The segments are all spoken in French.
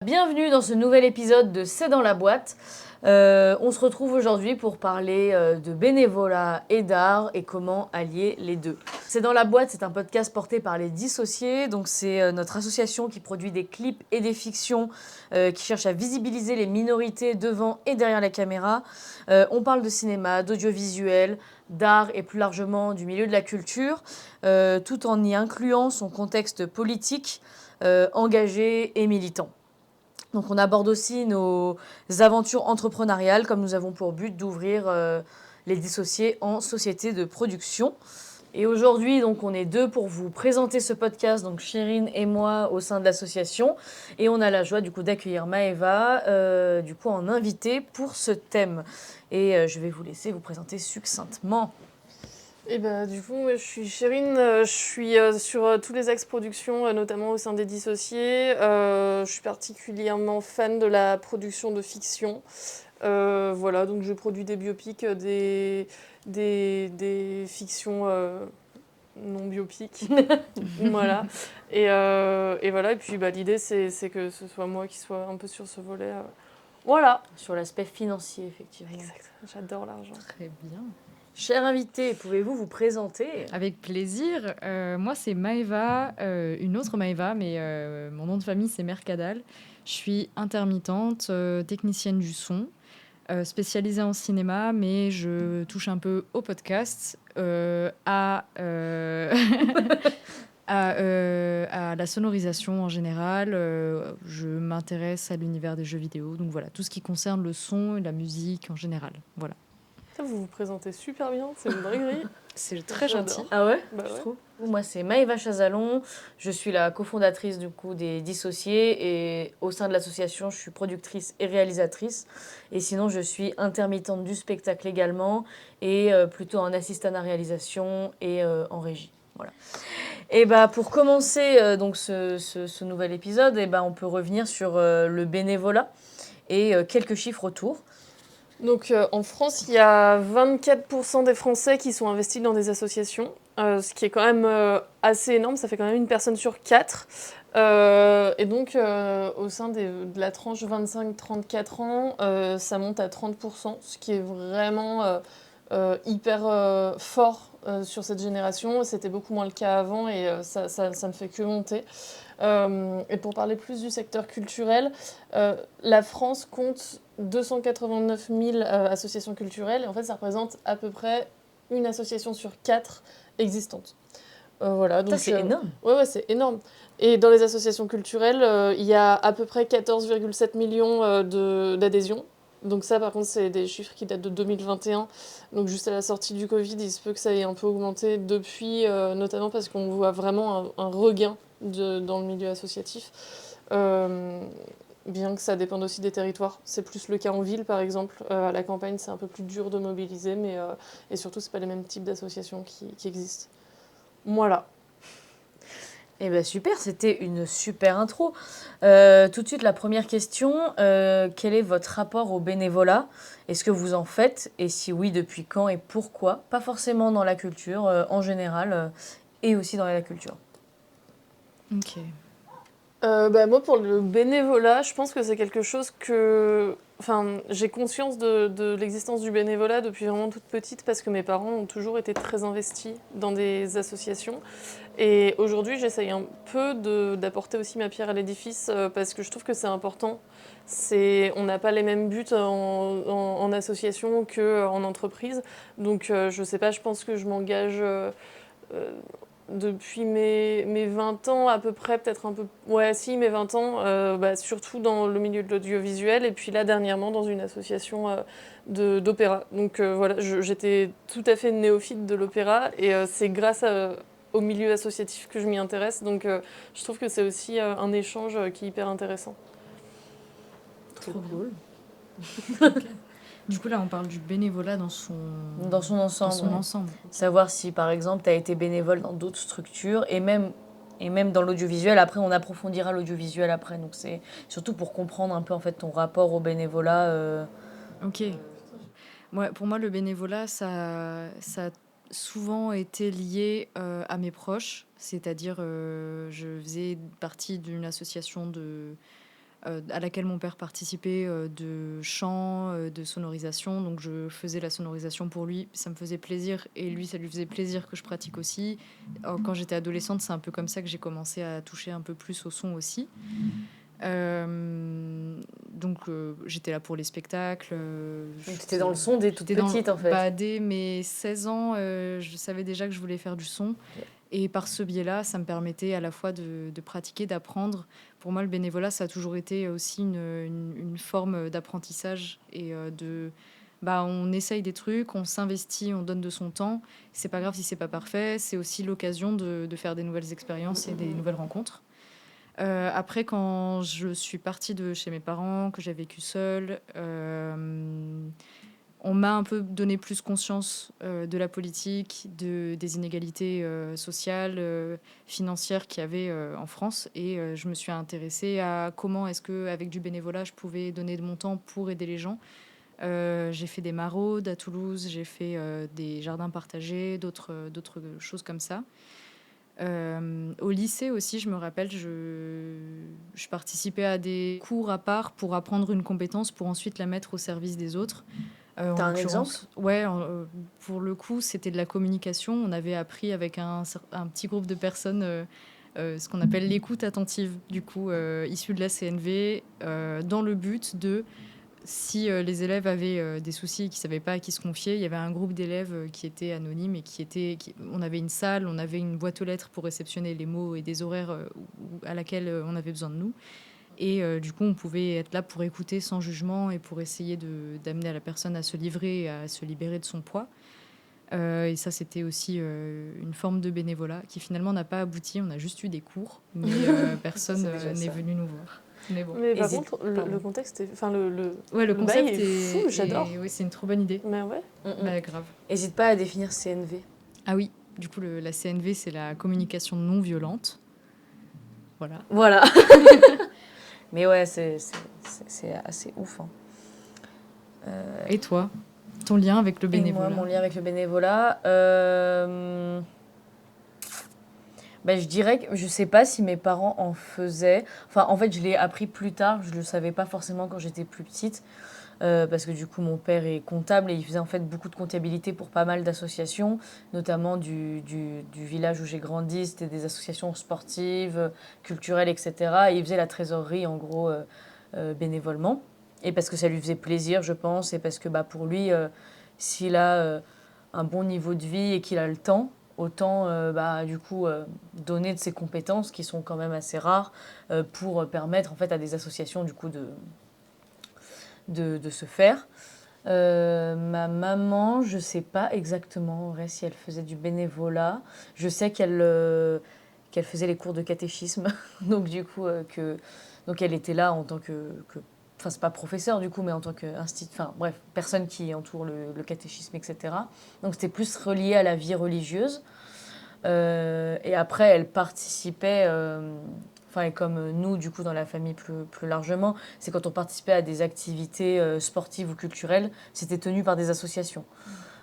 Bienvenue dans ce nouvel épisode de C'est dans la boîte. On se retrouve aujourd'hui pour parler de bénévolat et d'art et comment allier les deux. C'est dans la boîte, c'est un podcast porté par les Dissociés. Donc c'est notre association qui produit des clips et des fictions qui cherchent à visibiliser les minorités devant et derrière la caméra. On parle de cinéma, d'audiovisuel, d'art et plus largement du milieu de la culture, tout en y incluant son contexte politique, engagé et militant. Donc on aborde aussi nos aventures entrepreneuriales, comme nous avons pour but d'ouvrir les dissociés en société de production. Et aujourd'hui, donc, on est deux pour vous présenter ce podcast, donc Chérine et moi au sein de l'association. Et on a la joie du coup d'accueillir Maëva du coup en invité pour ce thème. Et je vais vous laisser vous présenter succinctement. Et bah, du coup, moi, je suis Chérine, je suis sur tous les axes production, notamment au sein des Dissociés. Je suis particulièrement fan de la production de fiction. Voilà, donc je produis des biopics, des fictions non biopiques. Voilà. Et voilà, et puis bah, l'idée, c'est que ce soit moi qui soit un peu sur ce volet. Voilà. Sur l'aspect financier, effectivement. Exact, j'adore l'argent. Très bien. Cher invité, pouvez-vous vous présenter ? Avec plaisir. Moi, c'est Maëva, une autre Maëva, mais mon nom de famille, c'est Mercadal. Je suis intermittente, technicienne du son, spécialisée en cinéma, mais je touche un peu au podcast, à la sonorisation en général. Je m'intéresse à l'univers des jeux vidéo. Donc voilà, tout ce qui concerne le son et la musique en général. Voilà. Ça, vous vous présentez super bien, c'est une dinguerie. C'est très J'adore. gentil. Ah ouais, Bah je ouais. trouve. Moi, c'est Maëva Chazalon. Je suis la cofondatrice du coup des Dissociés et au sein de l'association, je suis productrice et réalisatrice. Et sinon, je suis intermittente du spectacle également et plutôt en assistant à réalisation et en régie. Voilà. Et bah pour commencer donc ce nouvel épisode, et bah, on peut revenir sur le bénévolat et quelques chiffres autour. Donc en France, il y a 24% des Français qui sont investis dans des associations, ce qui est quand même assez énorme, ça fait quand même une personne sur 4. Et donc au sein de la tranche 25-34 ans, ça monte à 30%, ce qui est vraiment hyper fort sur cette génération. C'était beaucoup moins le cas avant et ça ne fait que monter. Et pour parler plus du secteur culturel, la France compte 289 000 associations culturelles. Et en fait, ça représente à peu près une association sur 4 existantes. Voilà, donc, Ça, c'est énorme. Ouais, c'est énorme. Et dans les associations culturelles, il y a à peu près 14,7 millions d'adhésions. Donc ça, par contre, c'est des chiffres qui datent de 2021. Donc juste à la sortie du Covid, il se peut que ça ait un peu augmenté depuis, notamment parce qu'on voit vraiment un regain dans le milieu associatif. Bien que ça dépende aussi des territoires. C'est plus le cas en ville, par exemple. À la campagne, c'est un peu plus dur de mobiliser, et surtout, c'est pas les mêmes types d'associations qui existent. Voilà. Eh bien super, c'était une super intro. Tout de suite, la première question, quel est votre rapport au bénévolat ? Est-ce que vous en faites ? Et si oui, depuis quand et pourquoi ? Pas forcément dans la culture, en général, et aussi dans la culture. Ok. Moi, pour le bénévolat, je pense que c'est quelque chose que... Enfin, j'ai conscience de l'existence du bénévolat depuis vraiment toute petite parce que mes parents ont toujours été très investis dans des associations. Et aujourd'hui, j'essaye un peu d'apporter aussi ma pierre à l'édifice parce que je trouve que c'est important. On n'a pas les mêmes buts en association qu'en entreprise. Donc, je sais pas, je pense que je m'engage... depuis mes 20 ans à peu près, peut-être un peu... Ouais, si, mes 20 ans, surtout dans le milieu de l'audiovisuel, et puis là, dernièrement, dans une association d'opéra. Donc voilà, j'étais tout à fait néophyte de l'opéra, et c'est grâce au milieu associatif que je m'y intéresse, donc je trouve que c'est aussi un échange qui est hyper intéressant. Trop cool. Ok. Du coup, là, on parle du bénévolat dans son ensemble. Ouais. ensemble. Savoir si, par exemple, tu as été bénévole dans d'autres structures et même dans l'audiovisuel. Après, on approfondira l'audiovisuel après. Donc, c'est surtout pour comprendre un peu en fait, ton rapport au bénévolat. Ok. Pour moi, le bénévolat, ça a souvent été lié à mes proches. C'est-à-dire, je faisais partie d'une association à laquelle mon père participait, de chant, de sonorisation. Donc je faisais la sonorisation pour lui, ça me faisait plaisir et lui, ça lui faisait plaisir que je pratique aussi. Quand j'étais adolescente, c'est un peu comme ça que j'ai commencé à toucher un peu plus au son aussi. J'étais là pour les spectacles. Tu étais dans le son dès toute petite, en fait. Dès mes 16 ans, je savais déjà que je voulais faire du son. Et par ce biais-là, ça me permettait à la fois de pratiquer, d'apprendre. Pour moi, le bénévolat, ça a toujours été aussi une forme d'apprentissage et on essaye des trucs, on s'investit, on donne de son temps. C'est pas grave si c'est pas parfait. C'est aussi l'occasion de faire des nouvelles expériences et des nouvelles rencontres. Après, quand je suis partie de chez mes parents, que j'ai vécu seule, on m'a un peu donné plus conscience de la politique, des inégalités sociales, financières qu'il y avait en France. Et je me suis intéressée à comment est-ce qu'avec du bénévolat, je pouvais donner de mon temps pour aider les gens. J'ai fait des maraudes à Toulouse, j'ai fait des jardins partagés, d'autres choses comme ça. Au lycée aussi, je me rappelle, je participais à des cours à part pour apprendre une compétence pour ensuite la mettre au service des autres. T'as un exemple ? Ouais, pour le coup, c'était de la communication. On avait appris avec un petit groupe de personnes ce qu'on appelle l'écoute attentive, du coup, issue de la CNV, dans le but de si les élèves avaient des soucis et qu'ils ne savaient pas à qui se confier, il y avait un groupe d'élèves qui était anonyme et on avait une salle, on avait une boîte aux lettres pour réceptionner les mots et des horaires à laquelle on avait besoin de nous. Et du coup, on pouvait être là pour écouter sans jugement et pour essayer d'amener la personne à se livrer et à se libérer de son poids. Et ça, c'était aussi une forme de bénévolat qui finalement n'a pas abouti. On a juste eu des cours, mais personne n'est venu nous voir. Mais bon. Mais par contre, le contexte est... Enfin, le concept est fou, j'adore. Oui, c'est une trop bonne idée. Mais ouais. Bah, grave. N'hésite pas à définir CNV. Ah oui, du coup, la CNV, c'est la communication non violente. Voilà. Mais ouais, c'est assez ouf. Hein. Et toi, ton lien avec le bénévolat ? Et moi, mon lien avec le bénévolat, je dirais que je sais pas si mes parents en faisaient. Enfin, en fait, je l'ai appris plus tard. Je le savais pas forcément quand j'étais plus petite. Parce que du coup, mon père est comptable et il faisait en fait beaucoup de comptabilité pour pas mal d'associations, notamment du village où j'ai grandi. C'était des associations sportives, culturelles, etc. Et il faisait la trésorerie, en gros, bénévolement. Et parce que ça lui faisait plaisir, je pense, et parce que pour lui, s'il a un bon niveau de vie et qu'il a le temps, autant donner de ses compétences, qui sont quand même assez rares, pour permettre en fait à des associations du coup de se faire. Ma maman, je sais pas exactement en vrai, si elle faisait du bénévolat. Je sais qu'elle faisait les cours de catéchisme, donc du coup donc elle était là en tant que enfin c'est pas professeur du coup, mais en tant que personne qui entoure le catéchisme, etc. Donc c'était plus relié à la vie religieuse. Et après elle participait et comme nous, du coup, dans la famille plus largement, c'est quand on participait à des activités sportives ou culturelles, c'était tenu par des associations.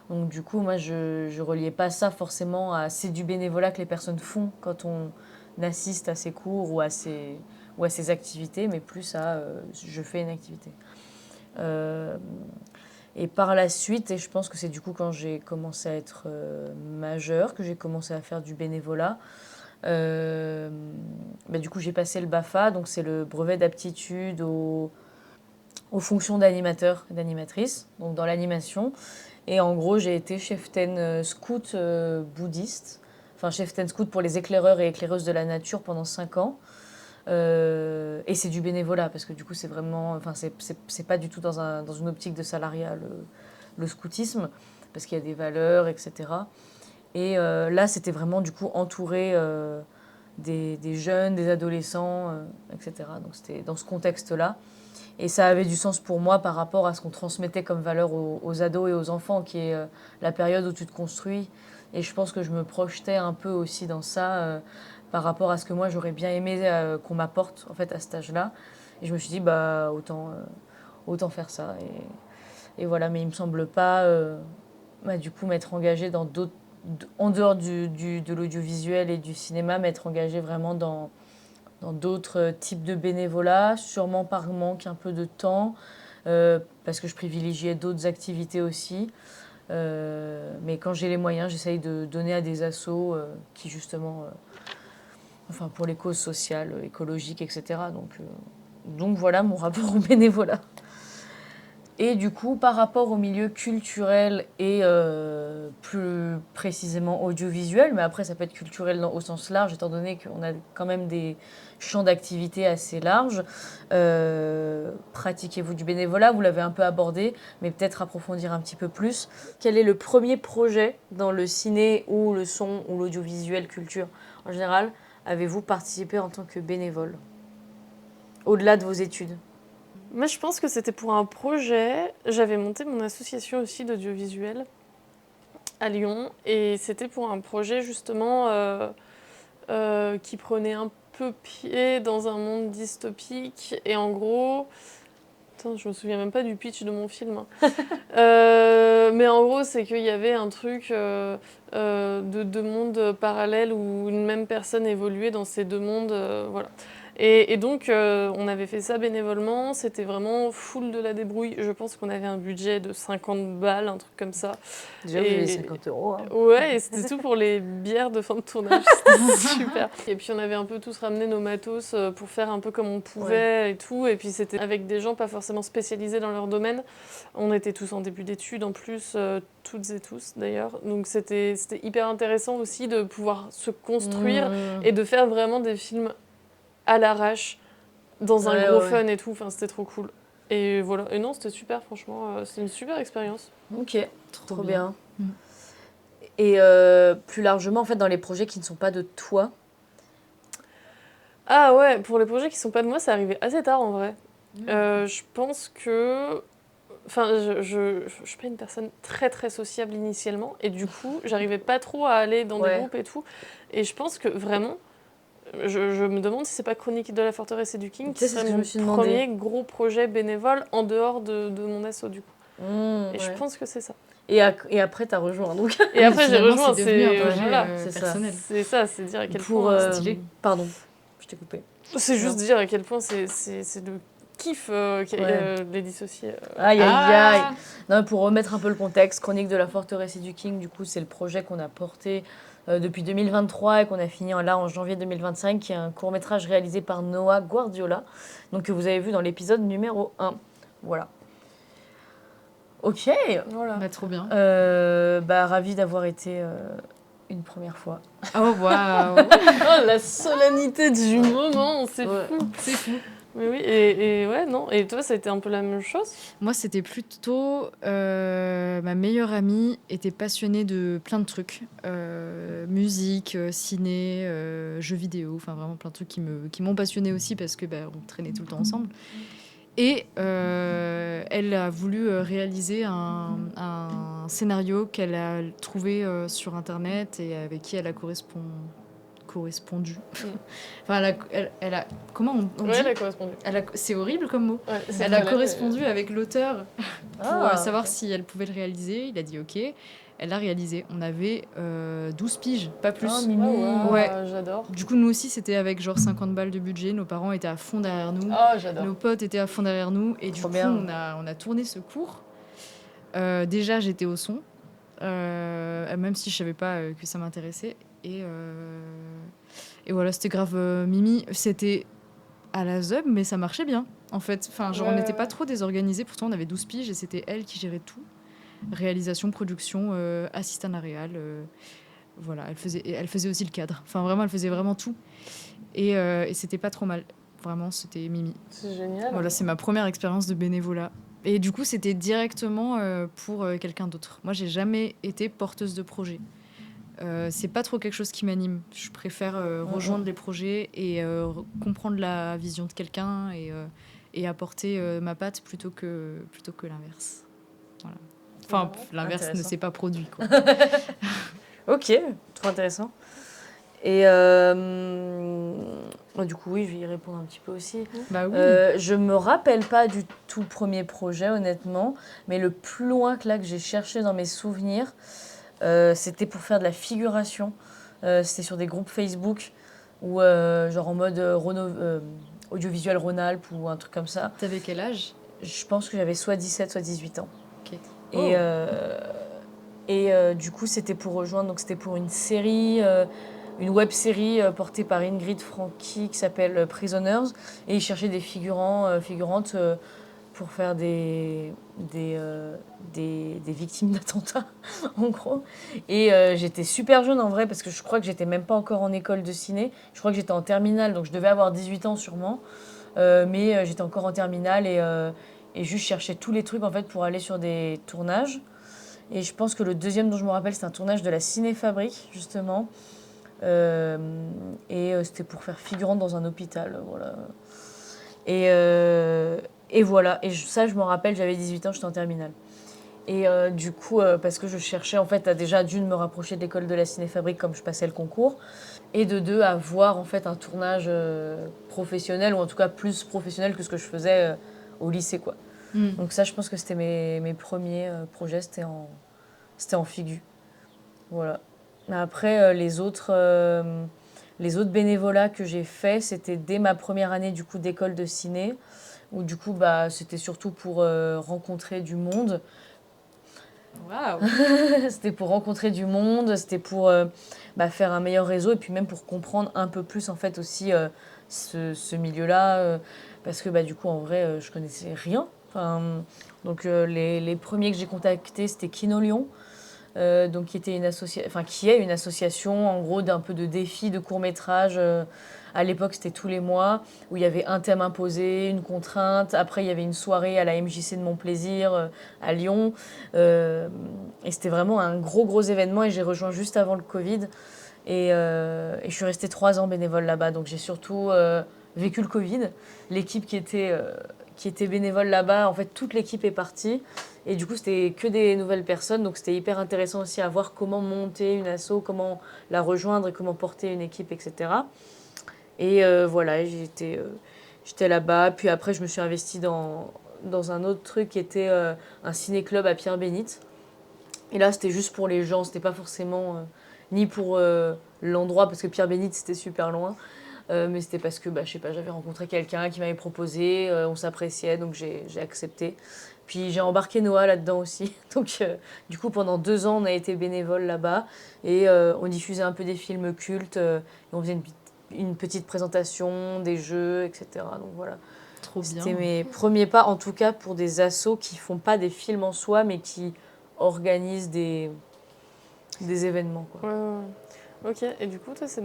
Donc du coup, moi, je reliais pas ça forcément à c'est du bénévolat que les personnes font quand on assiste à ces cours ou à ces activités, mais plus à je fais une activité. Et par la suite, et je pense que c'est du coup quand j'ai commencé à être majeure, que j'ai commencé à faire du bénévolat, du coup, j'ai passé le BAFA, donc c'est le brevet d'aptitude aux fonctions d'animateur et d'animatrice, donc dans l'animation. Et en gros, j'ai été cheftaine scout bouddhiste, enfin cheftaine scout pour les éclaireurs et éclaireuses de la nature pendant 5 ans. Et c'est du bénévolat, parce que du coup, c'est vraiment, c'est pas du tout dans une optique de salariat, le scoutisme, parce qu'il y a des valeurs, etc. Et là, c'était vraiment du coup entouré des jeunes, des adolescents, etc. Donc c'était dans ce contexte-là. Et ça avait du sens pour moi par rapport à ce qu'on transmettait comme valeur aux ados et aux enfants, qui est la période où tu te construis. Et je pense que je me projetais un peu aussi dans ça par rapport à ce que moi j'aurais bien aimé qu'on m'apporte en fait à cet âge-là. Et je me suis dit autant faire ça. Et voilà, mais il me semble pas du coup m'être engagée dans en dehors de l'audiovisuel et du cinéma, m'être engagée vraiment dans dans d'autres types de bénévolat, sûrement par manque un peu de temps, parce que je privilégiais d'autres activités aussi. Mais quand j'ai les moyens, j'essaye de donner à des assos qui justement, enfin pour les causes sociales, écologiques, etc. Donc voilà mon rapport au bénévolat. Et du coup, par rapport au milieu culturel et plus précisément audiovisuel, mais après ça peut être culturel au sens large, étant donné qu'on a quand même des champs d'activité assez larges. Pratiquez-vous du bénévolat? Vous l'avez un peu abordé, mais peut-être approfondir un petit peu plus. Quel est le premier projet dans le ciné ou le son ou l'audiovisuel culture en général avez-vous participé en tant que bénévole, au-delà de vos études? Moi, je pense que c'était pour un projet. J'avais monté mon association aussi d'audiovisuel à Lyon. Et c'était pour un projet justement qui prenait un peu pied dans un monde dystopique. Et en gros... Attends, je me souviens même pas du pitch de mon film. Mais en gros, c'est qu'il y avait un truc de deux mondes parallèles où une même personne évoluait dans ces deux mondes. Voilà. Et donc, on avait fait ça bénévolement. C'était vraiment full de la débrouille. Je pense qu'on avait un budget de 50 balles, un truc comme ça. Déjà, vous avez 50 €. Hein. Ouais, et c'était tout pour les bières de fin de tournage. C'était super. Et puis, on avait un peu tous ramené nos matos pour faire un peu comme on pouvait et tout. Et puis, c'était avec des gens pas forcément spécialisés dans leur domaine. On était tous en début d'études en plus, toutes et tous d'ailleurs. Donc, c'était hyper intéressant aussi de pouvoir se construire et de faire vraiment des films à l'arrache, dans un gros fun et tout. Enfin, c'était trop cool. Et voilà. Et non, c'était super, franchement. C'était une super expérience. Ok, trop bien. Mm. Et plus largement, en fait, dans les projets qui ne sont pas de toi. Ah ouais, pour les projets qui sont pas de moi, ça arrivait assez tard en vrai. Je pense que... Enfin, je suis pas une personne très très sociable initialement. Et du coup, j'arrivais pas trop à aller dans des groupes et tout. Et je pense que vraiment... Je me demande si c'est pas Chronique de la Forteresse et du King qui serait mon premier gros projet bénévole en dehors de mon asso du coup. Et je pense que c'est ça. Et après, t'as rejoint donc. Et après, j'ai rejoint, c'est devenu un projet voilà, personnel. C'est ça, c'est dire à quel pour, point... stylé. Pardon, je t'ai coupé. C'est juste dire à quel point c'est le kiff les dissociés. Aïe, aïe, aïe. Non, pour remettre un peu le contexte, Chronique de la Forteresse et du King, du coup, c'est le projet qu'on a porté depuis 2023 et qu'on a fini là en janvier 2025, qui est un court-métrage réalisé par Noah Guardiola, donc que vous avez vu dans l'épisode numéro 1. Voilà. Ok. Voilà. Bah, trop bien. Ravi d'avoir été une première fois. Oh, waouh. Oh, la solennité du moment, c'est fou. C'est fou. Mais oui, et ouais, non. Et toi, ça a été un peu la même chose? Moi, c'était plutôt... ma meilleure amie était passionnée de plein de trucs. Musique, ciné, jeux vidéo, enfin vraiment plein de trucs qui m'ont passionnée aussi parce que on traînait tout le temps ensemble. Et elle a voulu réaliser un scénario qu'elle a trouvé sur Internet et avec qui elle a correspondu. Enfin, elle a comment on dit elle a correspondu. C'est horrible comme mot. Ouais, elle a correspondu avec l'auteur pour savoir si elle pouvait le réaliser. Il a dit OK. Elle l'a réalisé. On avait 12 piges, pas plus. Oh, mignon. Ouais, j'adore. Du coup, nous aussi, c'était avec genre 50 balles de budget. Nos parents étaient à fond derrière nous. Oh, j'adore. Nos potes étaient à fond derrière nous. Et du coup, on a tourné ce cours. Déjà, j'étais au son. Même si je savais pas que ça m'intéressait. Et voilà, c'était grave Mimi. C'était à la ZEUB, mais ça marchait bien, en fait. Enfin, genre, on n'était pas trop désorganisés. Pourtant, on avait 12 piges et c'était elle qui gérait tout. Réalisation, production, assistante réal. Voilà, elle faisait aussi le cadre. Enfin, vraiment, elle faisait vraiment tout. Et c'était pas trop mal. Vraiment, c'était Mimi. C'est génial. Voilà, c'est ma première expérience de bénévolat. Et du coup, c'était directement pour quelqu'un d'autre. Moi, j'ai jamais été porteuse de projet. C'est pas trop quelque chose qui m'anime. Je préfère rejoindre les projets et comprendre la vision de quelqu'un et apporter ma patte plutôt que l'inverse. Voilà. Enfin, l'inverse ne s'est pas produit, quoi. Ok, trop intéressant. Et du coup, oui, je vais y répondre un petit peu aussi. Bah oui. Je me rappelle pas du tout premier projet, honnêtement, mais le plus loin que j'ai cherché dans mes souvenirs, c'était pour faire de la figuration. C'était sur des groupes Facebook. ou genre en mode audiovisuel Rhône-Alpes ou un truc comme ça. T'avais quel âge? Je pense que j'avais soit 17, soit 18 ans. Ok. Et, du coup, c'était pour rejoindre, donc c'était pour une série, une web série portée par Ingrid Franqui qui s'appelle Prisoners. Et ils cherchaient des figurantes pour faire des victimes d'attentats, en gros. Et j'étais super jeune en vrai, parce que je crois que j'étais même pas encore en école de ciné. Je crois que j'étais en terminale, donc je devais avoir 18 ans sûrement. Mais j'étais encore en terminale et juste cherchais tous les trucs en fait pour aller sur des tournages. Et je pense que le deuxième dont je me rappelle, c'est un tournage de la Cinéfabrique, justement. C'était pour faire figurante dans un hôpital, voilà. Et voilà, ça je me rappelle, j'avais 18 ans, j'étais en terminale. Et du coup, parce que je cherchais en fait à déjà d'une me rapprocher de l'école de la Cinéfabrique comme je passais le concours, et de deux à voir en fait un tournage professionnel, ou en tout cas plus professionnel que ce que je faisais au lycée, quoi. Donc ça, je pense que c'était mes premiers projets, c'était en figu. Voilà. Après, les autres bénévolats que j'ai faits, c'était dès ma première année du coup d'école de ciné, où du coup c'était surtout pour rencontrer du monde. Waouh! C'était pour rencontrer du monde, c'était pour faire un meilleur réseau et puis même pour comprendre un peu plus en fait aussi ce milieu-là, parce que du coup en vrai je connaissais rien. Enfin, donc les premiers que j'ai contactés c'était Kino Lyon, donc qui est une association en gros d'un peu de défis de court-métrage. À l'époque, c'était tous les mois où il y avait un thème imposé, une contrainte. Après, il y avait une soirée à la MJC de Montplaisir à Lyon. Et c'était vraiment un gros événement. Et j'ai rejoint juste avant le Covid. Et je suis restée 3 ans bénévole là-bas. Donc j'ai surtout vécu le Covid. L'équipe qui était bénévole là-bas, en fait, toute l'équipe est partie. Et du coup, c'était que des nouvelles personnes. Donc c'était hyper intéressant aussi à voir comment monter une asso, comment la rejoindre et comment porter une équipe, etc. Et voilà, j'étais là-bas. Puis après, je me suis investie dans un autre truc qui était un ciné-club à Pierre-Bénite. Et là, c'était juste pour les gens. C'était pas forcément ni pour l'endroit, parce que Pierre-Bénite, c'était super loin. Mais c'était parce que, je sais pas, j'avais rencontré quelqu'un qui m'avait proposé. On s'appréciait, donc j'ai accepté. Puis j'ai embarqué Noah là-dedans aussi. Donc du coup, pendant 2 ans, on a été bénévole là-bas. Et on diffusait un peu des films cultes. Et on faisait une petite présentation, des jeux, etc. Donc voilà. Trop bien. C'était mes premiers pas, en tout cas pour des assos qui font pas des films en soi, mais qui organisent des événements, quoi. Ouais. Ok, et du coup, toi, c'est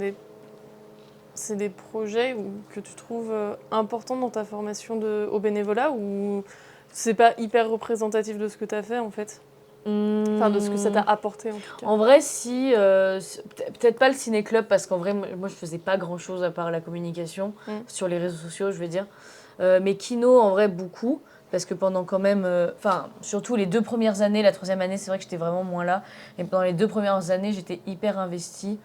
des projets que tu trouves importants dans ta formation au bénévolat, ou c'est pas hyper représentatif de ce que tu as fait, en fait? Enfin, de ce que ça t'a apporté, en tout cas. En vrai, si. Peut-être pas le ciné-club, parce qu'en vrai, moi, je faisais pas grand-chose à part la communication sur les réseaux sociaux, je veux dire. Mais Kino, en vrai, beaucoup. Parce que pendant quand même... surtout les 2 premières années, la 3e année, c'est vrai que j'étais vraiment moins là. Et pendant les 2 premières années, j'étais hyper investie.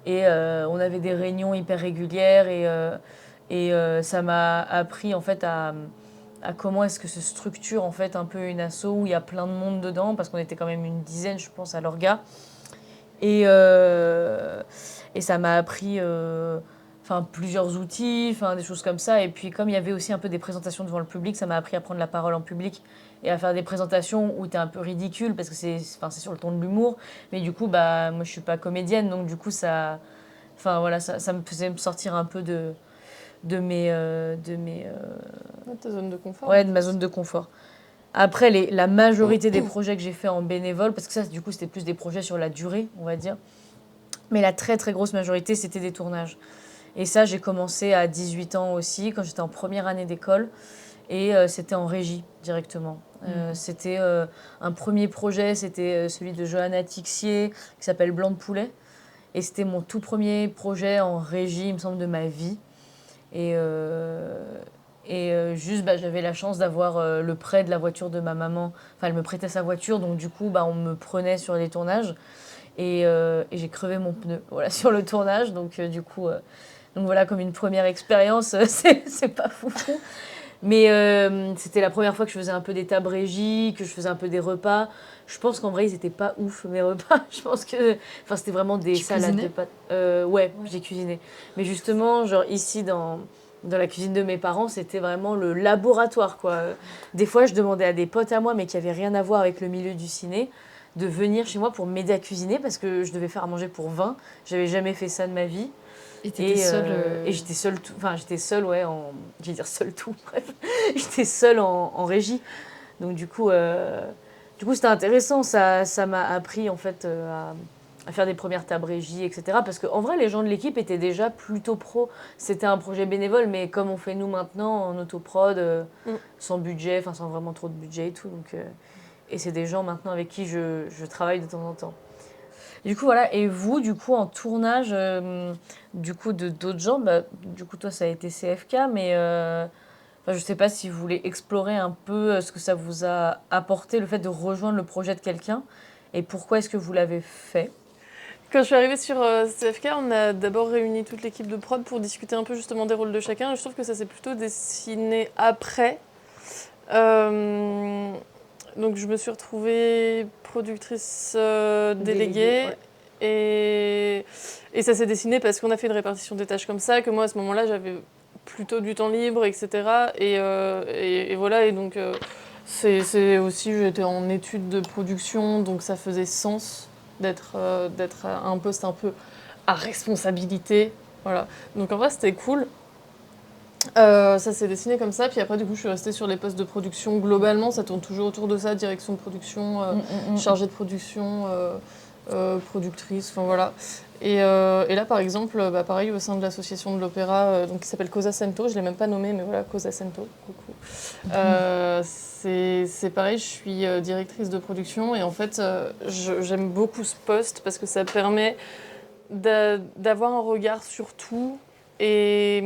Et on avait des réunions hyper régulières. Et ça m'a appris, en fait, à comment est-ce que se structure en fait un peu une asso où il y a plein de monde dedans, parce qu'on était quand même une dizaine, je pense, à l'orga. Et ça m'a appris plusieurs outils, des choses comme ça. Et puis comme il y avait aussi un peu des présentations devant le public, ça m'a appris à prendre la parole en public et à faire des présentations où tu es un peu ridicule, parce que c'est sur le ton de l'humour. Mais du coup, moi je suis pas comédienne, donc du coup ça me faisait me sortir un peu de Ta zone de confort. Ouais, de ma zone de confort. Après, la majorité des projets que j'ai fait en bénévole, parce que ça, du coup, c'était plus des projets sur la durée, on va dire. Mais la très, très grosse majorité, c'était des tournages. Et ça, j'ai commencé à 18 ans aussi, quand j'étais en première année d'école. Et c'était en régie, directement. C'était un premier projet, c'était celui de Johanna Tixier, qui s'appelle Blanc de poulet. Et c'était mon tout premier projet en régie, il me semble, de ma vie. Et juste, j'avais la chance d'avoir le prêt de la voiture de ma maman. Enfin, elle me prêtait sa voiture, donc du coup, on me prenait sur les tournages. Et j'ai crevé mon pneu sur le tournage. Donc, du coup, voilà, comme une première expérience, c'est pas foufou. Mais c'était la première fois que je faisais un peu des tables régies, que je faisais un peu des repas. Je pense qu'en vrai, ils étaient pas ouf, mes repas. Je pense que... Enfin, c'était vraiment des Tu salades cuisinais de pâtes. Ouais, j'ai cuisiné. Mais justement, genre ici, dans la cuisine de mes parents, c'était vraiment le laboratoire, quoi. Des fois, je demandais à des potes à moi, mais qui avaient rien à voir avec le milieu du ciné, de venir chez moi pour m'aider à cuisiner, parce que je devais faire à manger pour 20. J'avais jamais fait ça de ma vie. Et t'étais seule. Et j'étais seule, enfin j'étais seule, ouais, je vais dire seule tout, bref, j'étais seule en régie. Donc du coup c'était intéressant, ça m'a appris en fait à faire des premières tables régies, etc. Parce qu'en vrai, les gens de l'équipe étaient déjà plutôt pros. C'était un projet bénévole, mais comme on fait nous maintenant, en autoprod, sans budget, enfin sans vraiment trop de budget et tout. Donc, et c'est des gens maintenant avec qui je travaille de temps en temps. Du coup, voilà. Et vous, du coup, en tournage, du coup, de d'autres gens, bah, du coup, toi, ça a été CFK, mais enfin, je sais pas si vous voulez explorer un peu ce que ça vous a apporté, le fait de rejoindre le projet de quelqu'un, et pourquoi est-ce que vous l'avez fait? Quand je suis arrivée sur CFK, on a d'abord réuni toute l'équipe de prod pour discuter un peu justement des rôles de chacun. Et je trouve que ça s'est plutôt dessiné après. Donc je me suis retrouvée productrice déléguée. Ouais. Et ça s'est dessiné parce qu'on a fait une répartition des tâches comme ça, que moi à ce moment-là j'avais plutôt du temps libre, etc. Et voilà, et donc c'est aussi, j'étais en études de production, donc ça faisait sens d'être à un poste un peu à responsabilité. Voilà. Donc en vrai c'était cool. Ça s'est dessiné comme ça, puis après du coup je suis restée sur les postes de production. Globalement ça tourne toujours autour de ça, direction de production, chargée de production, productrice, enfin voilà. Et là par exemple, bah, pareil au sein de l'association de l'opéra donc, qui s'appelle Cosa Cento, je ne l'ai même pas nommée mais voilà, Cosa Cento, coucou. C'est pareil, je suis directrice de production et en fait j'aime beaucoup ce poste parce que ça permet d'avoir un regard sur tout et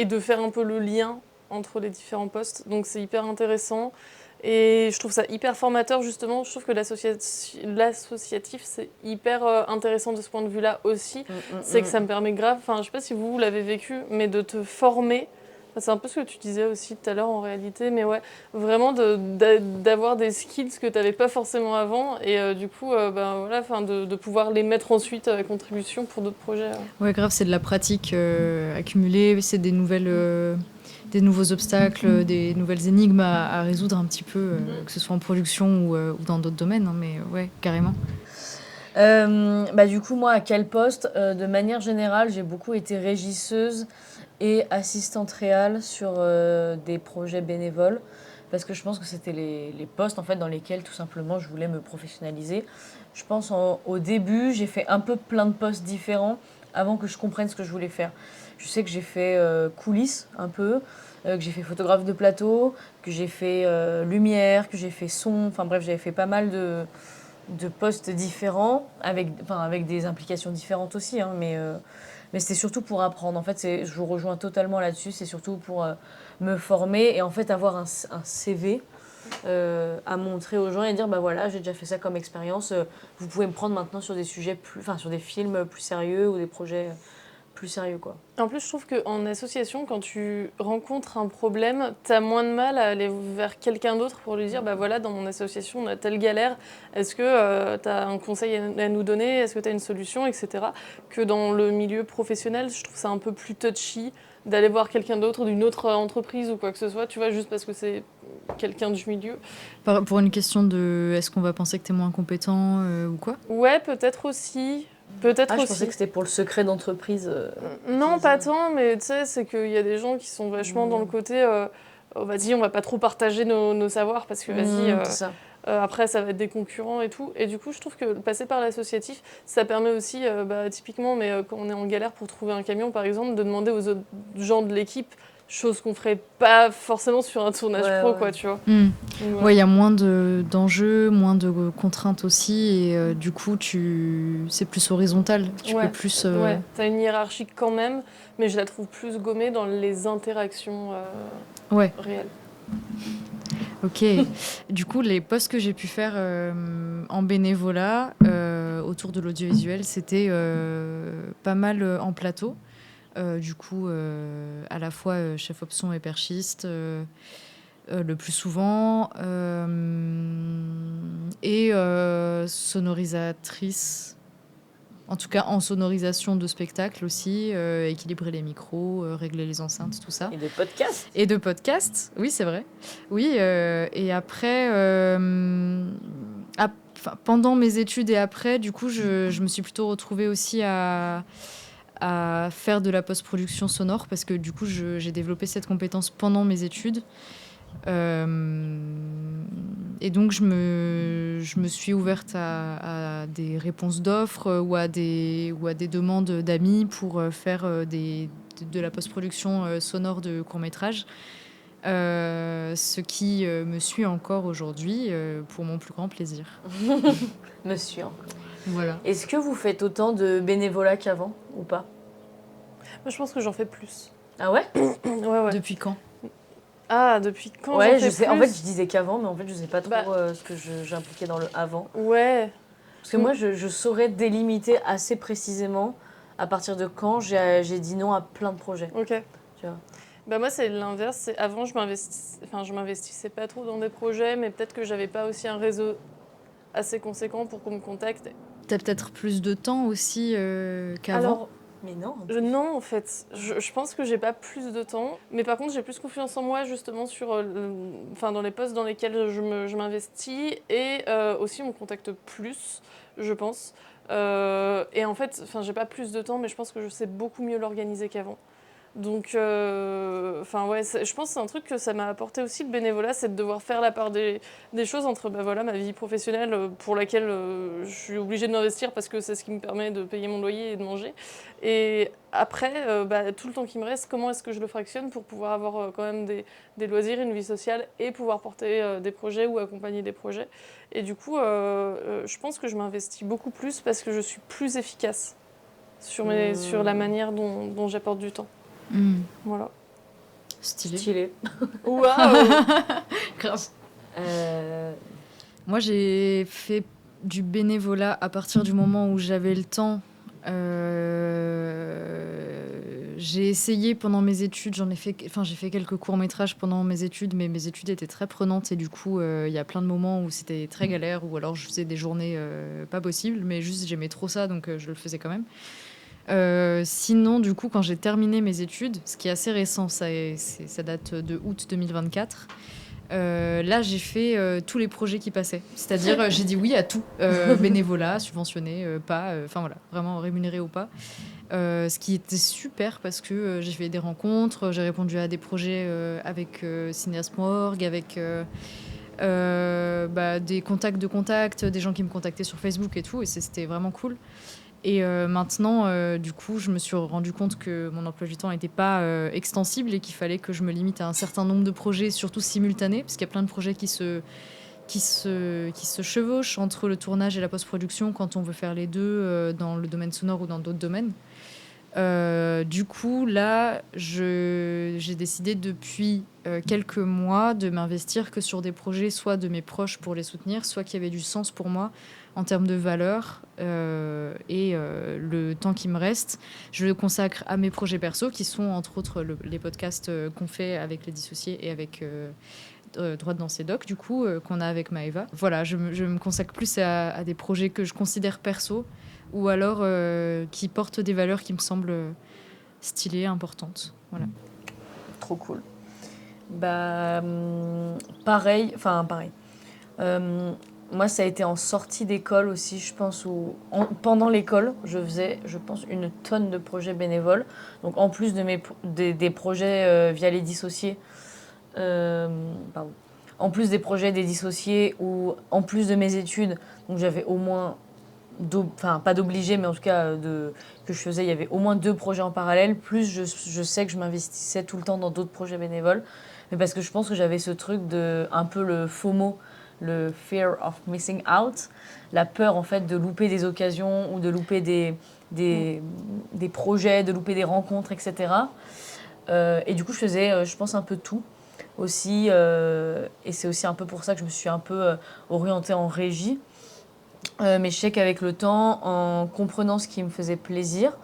de faire un peu le lien entre les différents postes. Donc c'est hyper intéressant et je trouve ça hyper formateur justement. Je trouve que l'associatif c'est hyper intéressant de ce point de vue-là aussi. C'est que ça me permet grave, enfin je sais pas si vous l'avez vécu, mais de te former. C'est un peu ce que tu disais aussi tout à l'heure en réalité, mais ouais, vraiment d'avoir des skills que tu n'avais pas forcément avant et du coup, ben, voilà, de pouvoir les mettre ensuite à contribution pour d'autres projets. Ouais, grave, c'est de la pratique accumulée, c'est des nouveaux obstacles, des nouvelles énigmes à résoudre un petit peu, que ce soit en production ou dans d'autres domaines, hein, mais ouais, carrément. Bah, du coup, moi, à quel poste de manière générale, j'ai beaucoup été régisseuse et assistante réelle sur des projets bénévoles parce que je pense que c'était les postes en fait, dans lesquels tout simplement je voulais me professionnaliser. Je pense au début, j'ai fait un peu plein de postes différents avant que je comprenne ce que je voulais faire. Je sais que j'ai fait coulisses un peu, que j'ai fait photographe de plateau, que j'ai fait lumière, que j'ai fait son, enfin bref, j'avais fait pas mal de postes différents, avec des implications différentes aussi, hein, mais c'était surtout pour apprendre. En fait, je vous rejoins totalement là-dessus, c'est surtout pour me former et en fait avoir un CV à montrer aux gens et dire, bah voilà, j'ai déjà fait ça comme expérience, vous pouvez me prendre maintenant sur des sujets sur des films plus sérieux ou des projets plus sérieux, quoi. En plus, je trouve qu'en association, quand tu rencontres un problème, tu as moins de mal à aller vers quelqu'un d'autre pour lui dire bah voilà, dans mon association, on a telle galère, est-ce que tu as un conseil à nous donner, est-ce que tu as une solution, etc. Que dans le milieu professionnel, je trouve ça un peu plus touchy d'aller voir quelqu'un d'autre d'une autre entreprise ou quoi que ce soit, tu vois, juste parce que c'est quelqu'un du milieu. Pour une question de est-ce qu'on va penser que t'es moins compétent ou quoi? Ouais, peut-être aussi. Peut-être je aussi. pensais que c'était pour le secret d'entreprise. Non, pas tant, mais tu sais, c'est qu'il y a des gens qui sont vachement dans le côté oh, vas-y, on va pas trop partager nos savoirs parce que vas-y, c'est ça. après ça va être des concurrents et tout. Et du coup, je trouve que passer par l'associatif, ça permet aussi, typiquement, mais quand on est en galère pour trouver un camion par exemple, de demander aux autres gens de l'équipe, chose qu'on ferait pas forcément sur un tournage pro, quoi, tu vois. Ouais, il y a moins d'enjeux, moins de contraintes aussi, et du coup, c'est plus horizontal. Tu peux plus. Ouais, t'as une hiérarchie quand même, mais je la trouve plus gommée dans les interactions réelles. Ok. Du coup, les postes que j'ai pu faire en bénévolat autour de l'audiovisuel, c'était pas mal en plateau. Du coup, à la fois chef option et perchiste, le plus souvent, et sonorisatrice. En tout cas, en sonorisation de spectacle aussi, équilibrer les micros, régler les enceintes, tout ça. Et des podcasts. Et de podcasts, oui, c'est vrai. Oui, et après, pendant mes études et après, du coup, je me suis plutôt retrouvée aussi à faire de la post-production sonore parce que du coup, j'ai développé cette compétence pendant mes études. Et donc, je me suis ouverte à des réponses d'offres ou à des demandes d'amis pour faire de la post-production sonore de courts-métrages. Ce qui me suit encore aujourd'hui pour mon plus grand plaisir. Monsieur. Voilà. Est-ce que vous faites autant de bénévolat qu'avant ou pas? Moi, je pense que j'en fais plus. Ah ouais? Ouais. Depuis quand? Ah, depuis quand Ouais, j'en fais je sais. plus? En fait, je disais qu'avant, mais en fait, je sais pas trop Bah. ce que j'impliquais dans le avant. Ouais. Parce que moi, je saurais délimiter assez précisément à partir de quand j'ai dit non à plein de projets. Ok. Tu vois. Bah moi, c'est l'inverse. Avant, je m'investissais pas trop dans des projets, mais peut-être que j'avais pas aussi un réseau assez conséquent pour qu'on me contacte. T'as peut-être plus de temps aussi qu'avant. Alors, Mais non. non, en fait, je pense que j'ai pas plus de temps, mais par contre, j'ai plus confiance en moi justement sur, dans les postes dans lesquels je m'investis et aussi on me contacte plus, je pense. Et en fait, j'ai pas plus de temps, mais je pense que je sais beaucoup mieux l'organiser qu'avant. Donc, je pense que c'est un truc que ça m'a apporté aussi le bénévolat, c'est de devoir faire la part des choses entre ma vie professionnelle pour laquelle je suis obligée de m'investir parce que c'est ce qui me permet de payer mon loyer et de manger. Et après, tout le temps qui me reste, comment est-ce que je le fractionne pour pouvoir avoir quand même des loisirs, une vie sociale et pouvoir porter des projets ou accompagner des projets. Et du coup, je pense que je m'investis beaucoup plus parce que je suis plus efficace sur la manière dont j'apporte du temps. Voilà. Stylé. Waouh. Grave. Moi, j'ai fait du bénévolat à partir du moment où j'avais le temps. J'ai essayé pendant mes études, j'ai fait quelques courts-métrages pendant mes études, mais mes études étaient très prenantes et du coup, il y a plein de moments où c'était très galère ou alors je faisais des journées pas possibles, mais juste j'aimais trop ça, donc je le faisais quand même. Sinon, du coup, quand j'ai terminé mes études, ce qui est assez récent, ça date de août 2024, là, j'ai fait tous les projets qui passaient. C'est-à-dire, j'ai dit oui à tout. Bénévolat, subventionné, pas, voilà, vraiment rémunéré ou pas. Ce qui était super parce que j'ai fait des rencontres, j'ai répondu à des projets avec Cinéas Morgue, avec des contacts, des gens qui me contactaient sur Facebook et tout, et c'était vraiment cool. Et maintenant, du coup, je me suis rendu compte que mon emploi du temps n'était pas extensible et qu'il fallait que je me limite à un certain nombre de projets, surtout simultanés, parce qu'il y a plein de projets qui se chevauchent entre le tournage et la post-production quand on veut faire les deux dans le domaine sonore ou dans d'autres domaines. Du coup, là, j'ai décidé depuis quelques mois de m'investir que sur des projets, soit de mes proches pour les soutenir, soit qui avaient du sens pour moi en termes de valeur. Et le temps qui me reste, je le consacre à mes projets perso, qui sont entre autres les podcasts qu'on fait avec Les Dissociés et avec Droite dans ses docs, du coup, qu'on a avec Maëva. Voilà, je me consacre plus à des projets que je considère perso, ou alors qui portent des valeurs qui me semblent stylées, importantes. Voilà. Trop cool. Pareil. Moi, ça a été en sortie d'école aussi, je pense, pendant l'école, je faisais, je pense, une tonne de projets bénévoles. Donc, en plus des projets via Les Dissociés, en plus des projets des Dissociés ou en plus de mes études, donc j'avais au moins, pas d'obligé, mais en tout cas que je faisais, il y avait au moins 2 projets en parallèle, plus je sais que je m'investissais tout le temps dans d'autres projets bénévoles, mais parce que je pense que j'avais ce truc de un peu le FOMO, le fear of missing out, la peur en fait de louper des occasions ou de louper des projets, de louper des rencontres, etc. Et du coup, je faisais, je pense, un peu tout aussi. Et c'est aussi un peu pour ça que je me suis un peu orientée en régie. Mais je sais qu'avec le temps, en comprenant ce qui me faisait plaisir,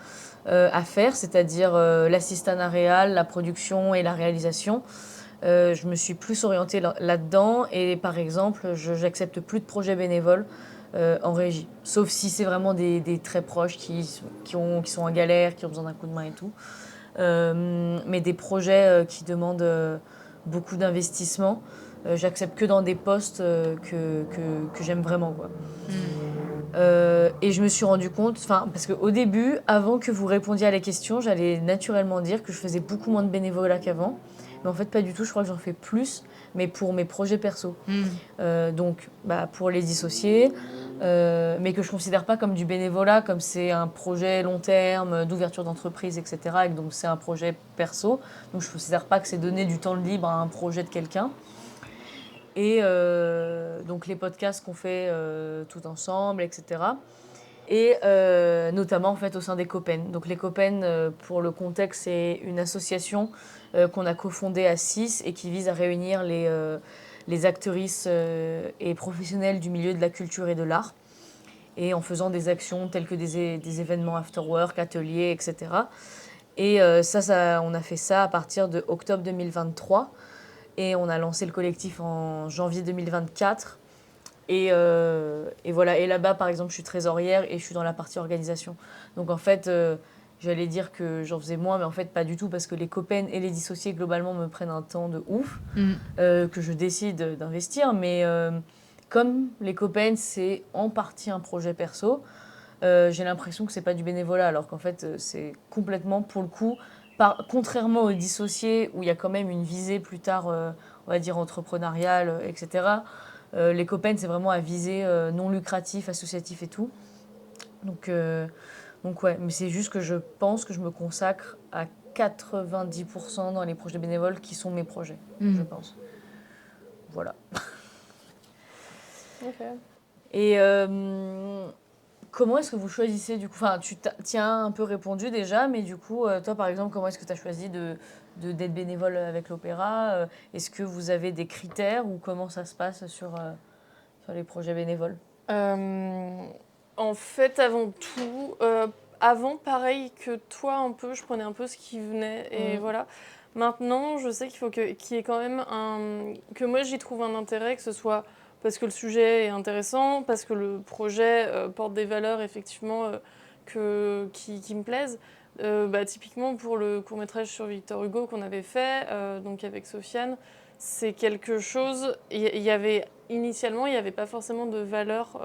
à faire, c'est-à-dire l'assistanat réal, la production et la réalisation. Je me suis plus orientée là-dedans et par exemple, j'accepte plus de projets bénévoles en régie. Sauf si c'est vraiment des très proches qui sont en galère, qui ont besoin d'un coup de main et tout. Mais des projets qui demandent beaucoup d'investissement, j'accepte que dans des postes que j'aime vraiment, quoi. Et je me suis rendu compte, parce qu'au début, avant que vous répondiez à la question, j'allais naturellement dire que je faisais beaucoup moins de bénévolat qu'avant. Mais en fait, pas du tout, je crois que j'en fais plus, mais pour mes projets perso. Donc, pour les dissocier, mais que je ne considère pas comme du bénévolat, comme c'est un projet long terme, d'ouverture d'entreprise, etc. Et donc, c'est un projet perso. Donc, je ne considère pas que c'est donner du temps libre à un projet de quelqu'un. Et donc, les podcasts qu'on fait tout ensemble, etc. Et notamment en fait au sein des Copen. Donc les Copen, pour le contexte, c'est une association qu'on a cofondée à 6 et qui vise à réunir les actrices et professionnels du milieu de la culture et de l'art. Et en faisant des actions telles que des événements after work, ateliers, etc. Et on a fait ça à partir de octobre 2023. Et on a lancé le collectif en janvier 2024. Et voilà. Et là-bas, par exemple, je suis trésorière et je suis dans la partie organisation. Donc en fait, j'allais dire que j'en faisais moins, mais en fait, pas du tout, parce que les copains et les dissociés, globalement, me prennent un temps de ouf, que je décide d'investir. Mais comme les copains, c'est en partie un projet perso, j'ai l'impression que c'est pas du bénévolat, alors qu'en fait, c'est complètement, pour le coup, contrairement aux dissociés, où il y a quand même une visée plus tard, on va dire, entrepreneuriale, etc., les copains, c'est vraiment à visée non lucratif, associatif et tout. Donc ouais, mais c'est juste que je pense que je me consacre à 90% dans les projets bénévoles qui sont mes projets, je pense. Voilà. Ok. Et comment est-ce que vous choisissez du coup, enfin, tu y as un peu répondu déjà, mais du coup, toi par exemple, comment est-ce que tu as choisi d'être bénévole avec l'opéra? Est-ce que vous avez des critères ou comment ça se passe sur les projets bénévoles? En fait, avant tout, avant, pareil que toi, un peu, je prenais un peu ce qui venait et voilà. Maintenant, je sais qu'il y ait quand même que moi j'y trouve un intérêt, que ce soit parce que le sujet est intéressant, parce que le projet porte des valeurs effectivement qui me plaisent. Typiquement pour le court-métrage sur Victor Hugo qu'on avait fait, donc avec Sofiane, c'est quelque chose. Initialement, il n'y avait pas forcément de valeurs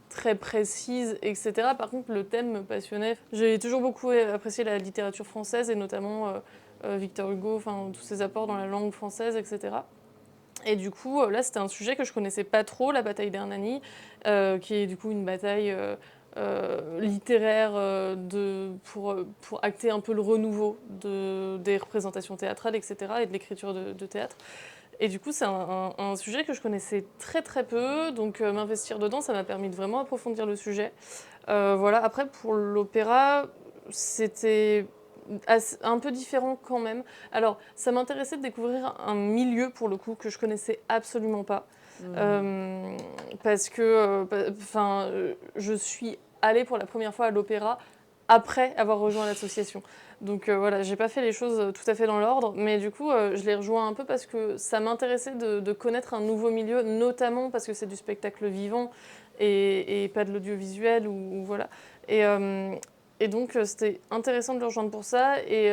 très précises, etc. Par contre, le thème me passionnait. J'ai toujours beaucoup apprécié la littérature française et notamment Victor Hugo, enfin tous ses apports dans la langue française, etc. Et du coup, là, c'était un sujet que je connaissais pas trop, la bataille d'Hernani, qui est du coup une bataille littéraire pour acter un peu le renouveau des représentations théâtrales, etc., et de l'écriture de théâtre. Et du coup, c'est un sujet que je connaissais très très peu, donc m'investir dedans, ça m'a permis de vraiment approfondir le sujet. Voilà. Après, pour l'opéra, c'était un peu différent quand même. Alors, ça m'intéressait de découvrir un milieu, pour le coup, que je connaissais absolument pas. Parce que je suis allée pour la première fois à l'opéra après avoir rejoint l'association. Donc voilà, j'ai pas fait les choses tout à fait dans l'ordre, mais du coup, je l'ai rejoint un peu parce que ça m'intéressait de connaître un nouveau milieu, notamment parce que c'est du spectacle vivant et pas de l'audiovisuel, ou voilà. Et donc, c'était intéressant de le rejoindre pour ça. Et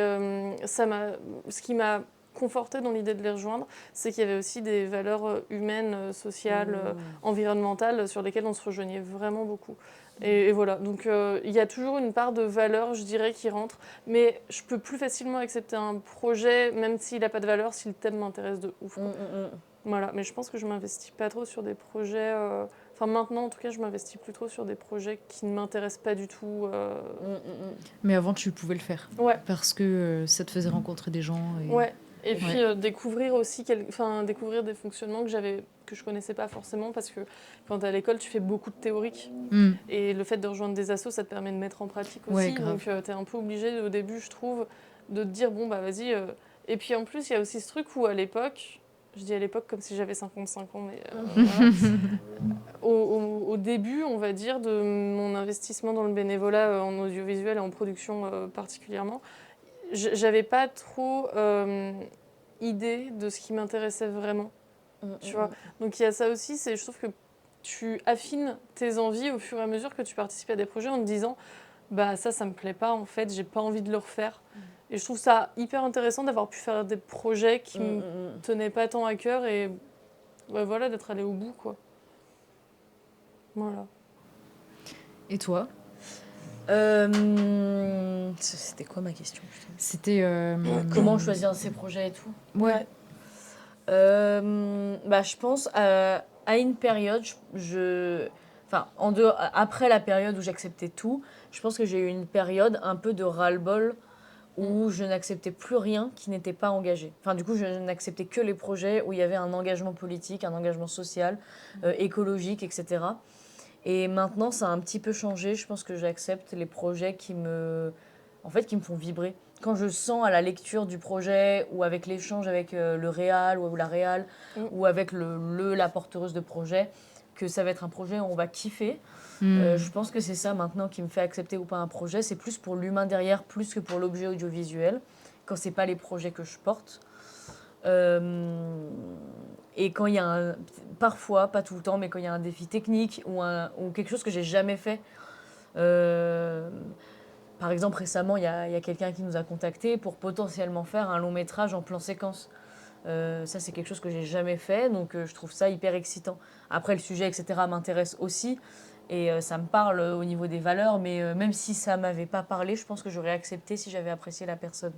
ce qui m'a confortée dans l'idée de les rejoindre, c'est qu'il y avait aussi des valeurs humaines, sociales, environnementales, sur lesquelles on se rejoignait vraiment beaucoup. Et voilà, donc il y a toujours une part de valeur, je dirais, qui rentre, mais je peux plus facilement accepter un projet, même s'il n'a pas de valeur, si le thème m'intéresse de ouf. Voilà, mais je pense que je m'investis pas trop sur des projets... maintenant, en tout cas, je m'investis plus trop sur des projets qui ne m'intéressent pas du tout. Mais avant, tu pouvais le faire. Ouais. Parce que ça te faisait rencontrer des gens. Ouais. Et puis découvrir aussi découvrir des fonctionnements que je connaissais pas forcément, parce que quand tu es à l'école, tu fais beaucoup de théorique. Et le fait de rejoindre des assos, ça te permet de mettre en pratique aussi. Ouais, donc tu es un peu obligé au début, je trouve, de te dire bon, bah vas-y. Et puis en plus, il y a aussi ce truc où à l'époque, Je dis à l'époque comme si j'avais 55 ans, mais voilà. Au début, on va dire, de mon investissement dans le bénévolat en audiovisuel et en production particulièrement, j'avais pas trop idée de ce qui m'intéressait vraiment, tu vois. Donc il y a ça aussi, je trouve que tu affines tes envies au fur et à mesure que tu participes à des projets en te disant bah ça me plaît pas en fait, j'ai pas envie de le refaire. Et je trouve ça hyper intéressant d'avoir pu faire des projets qui me tenaient pas tant à cœur et bah, voilà, d'être allé au bout quoi. Voilà. Et toi? C'était quoi ma question? C'était... Comment choisir ses projets et tout? Ouais. Je pense à une période, après la période où j'acceptais tout, je pense que j'ai eu une période un peu de ras-le-bol où je n'acceptais plus rien qui n'était pas engagé. Enfin, du coup, je n'acceptais que les projets où il y avait un engagement politique, un engagement social, écologique, etc. Et maintenant, ça a un petit peu changé. Je pense que j'accepte les projets qui me font vibrer. Quand je sens à la lecture du projet ou avec l'échange avec le réal ou la réal ou avec la porteuse de projet que ça va être un projet où on va kiffer, je pense que c'est ça maintenant qui me fait accepter ou pas un projet. C'est plus pour l'humain derrière, plus que pour l'objet audiovisuel, quand c'est pas les projets que je porte. Et quand il y a parfois, pas tout le temps, mais quand il y a un défi technique ou quelque chose que j'ai jamais fait. Par exemple, récemment, il y a quelqu'un qui nous a contactés pour potentiellement faire un long métrage en plan séquence. Ça, c'est quelque chose que j'ai jamais fait, donc je trouve ça hyper excitant. Après, le sujet, etc., m'intéresse aussi. Et ça me parle au niveau des valeurs, mais même si ça m'avait pas parlé, je pense que j'aurais accepté si j'avais apprécié la personne.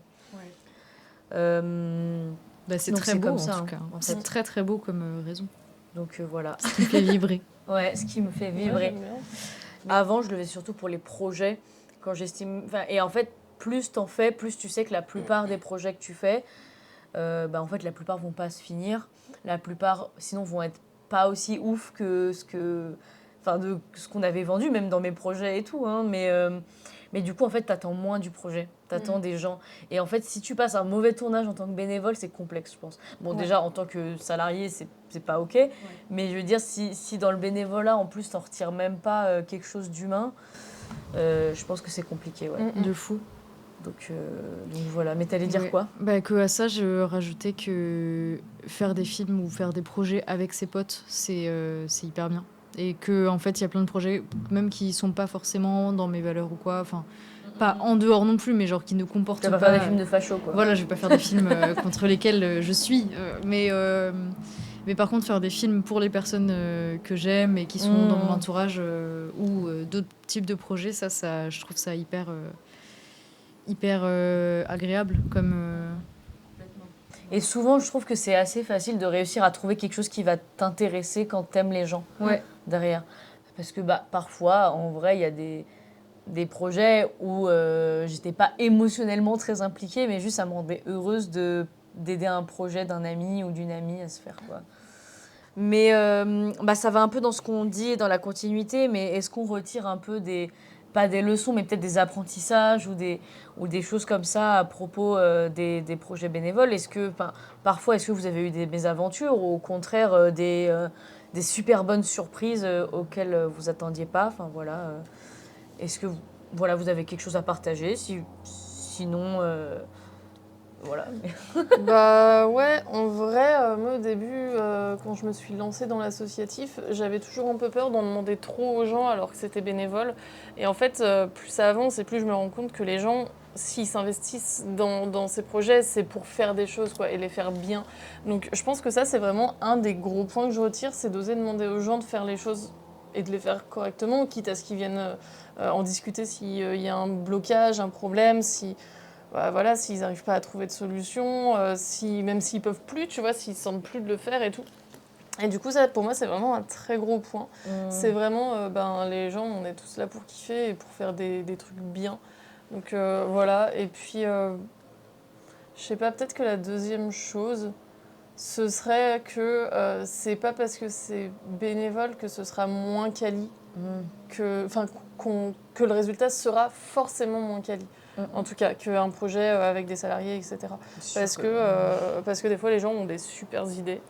C'est donc très c'est beau comme en ça, tout hein, cas. en fait. C'est très très beau comme raison. Donc voilà. Ce qui me fait vibrer. Ouais, ce qui me fait vibrer. Ouais, j'aime bien. Avant, je le faisais surtout pour les projets. Quand j'estime... Et en fait, plus t'en fais, plus tu sais que la plupart des projets que tu fais, en fait, la plupart vont pas se finir. La plupart, sinon, vont être pas aussi ouf de ce qu'on avait vendu, même dans mes projets et tout. Hein. Mais du coup, en fait, t'attends moins du projet. T'attends des gens. Et en fait, si tu passes un mauvais tournage en tant que bénévole, c'est complexe, je pense. Bon, déjà, en tant que salarié, c'est pas OK. Mais je veux dire, si dans le bénévolat, en plus, t'en retires même pas quelque chose d'humain, je pense que c'est compliqué, ouais. De fou. Donc voilà. Mais t'allais dire quoi? Que à ça, je rajoutais que faire des films ou faire des projets avec ses potes, c'est hyper bien. Et que en fait, il y a plein de projets, même qui sont pas forcément dans mes valeurs ou quoi. Enfin, pas en dehors non plus, mais genre qui ne comportent Tu pas. vas pas faire des films de facho, quoi. Voilà, je vais pas faire des films contre lesquels je suis. Mais par contre, faire des films pour les personnes que j'aime et qui sont dans mon entourage ou d'autres types de projets, ça je trouve ça hyper agréable comme... Et souvent, je trouve que c'est assez facile de réussir à trouver quelque chose qui va t'intéresser quand t'aimes les gens derrière. Parce que parfois, en vrai, il y a des projets où j'étais pas émotionnellement très impliquée, mais juste ça me rendait heureuse d'aider un projet d'un ami ou d'une amie à se faire, quoi. Mais ça va un peu dans ce qu'on dit, dans la continuité, mais est-ce qu'on retire un peu pas des leçons, mais peut-être des apprentissages ou des choses comme ça à propos des projets bénévoles? Parfois, est-ce que vous avez eu des mésaventures ou au contraire des super bonnes surprises auxquelles vous attendiez pas? Enfin, voilà. Est-ce que vous avez quelque chose à partager? Sinon, voilà. Ouais, en vrai, moi au début, quand je me suis lancée dans l'associatif, j'avais toujours un peu peur d'en demander trop aux gens alors que c'était bénévole. Et en fait, plus ça avance et plus je me rends compte que les gens, s'ils s'investissent dans ces projets, c'est pour faire des choses quoi, et les faire bien. Donc je pense que ça, c'est vraiment un des gros points que je retire, c'est d'oser demander aux gens de faire les choses et de les faire correctement, quitte à ce qu'ils viennent en discuter s'il y a un blocage, un problème, s'ils n'arrivent pas à trouver de solution, même s'ils peuvent plus, tu vois, s'ils sentent plus de le faire et tout. Et du coup, ça, pour moi, c'est vraiment un très gros point. C'est vraiment, les gens, on est tous là pour kiffer et pour faire des trucs bien. Donc voilà, et puis, je sais pas, peut-être que la deuxième chose, ce serait que c'est pas parce que c'est bénévole que ce sera moins quali, que le résultat sera forcément moins quali. en tout cas, qu'un projet avec des salariés, etc. Parce que des fois, les gens ont des super idées.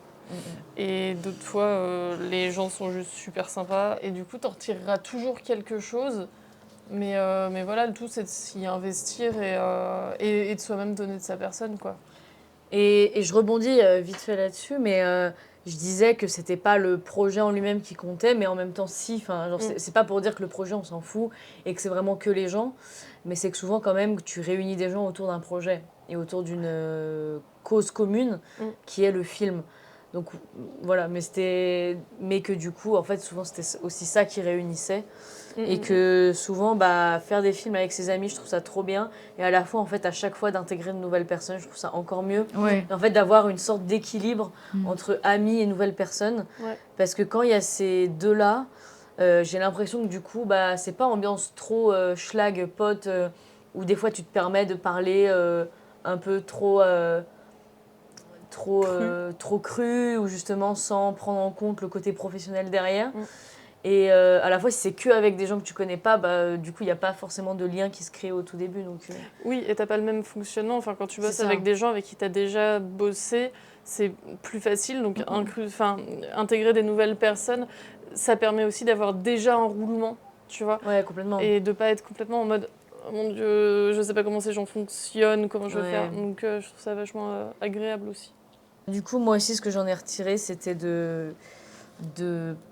Et d'autres fois, les gens sont juste super sympas. Et du coup, tu en retireras toujours quelque chose. Mais voilà, le tout, c'est de s'y investir et de soi-même donner de sa personne, quoi. Et je rebondis vite fait là-dessus, mais je disais que c'était pas le projet en lui-même qui comptait, mais en même temps, si. Enfin, genre, c'est pas pour dire que le projet, on s'en fout et que c'est vraiment que les gens, mais c'est que souvent, quand même, tu réunis des gens autour d'un projet et autour d'une cause commune qui est le film. Donc voilà, mais que du coup, en fait, souvent, c'était aussi ça qui réunissait. Et que souvent, faire des films avec ses amis, je trouve ça trop bien. Et à la fois, en fait, à chaque fois d'intégrer de nouvelles personnes, je trouve ça encore mieux. Ouais. Et en fait, d'avoir une sorte d'équilibre entre amis et nouvelles personnes. Ouais. Parce que quand il y a ces deux-là, j'ai l'impression que du coup, c'est pas ambiance trop schlag, pote, où des fois tu te permets de parler un peu trop cru, ou justement sans prendre en compte le côté professionnel derrière. Et à la fois, si c'est que avec des gens que tu connais pas, du coup, il n'y a pas forcément de lien qui se crée au tout début. Donc, Oui, et t'as pas le même fonctionnement. Enfin, quand tu bosses avec des gens avec qui tu as déjà bossé, c'est plus facile. Donc, intégrer des nouvelles personnes, ça permet aussi d'avoir déjà un roulement, tu vois. Ouais, complètement. Et de pas être complètement en mode oh mon Dieu, je sais pas comment ces gens fonctionnent, comment je vais faire. Donc, je trouve ça vachement agréable aussi. Du coup, moi aussi, ce que j'en ai retiré, c'était de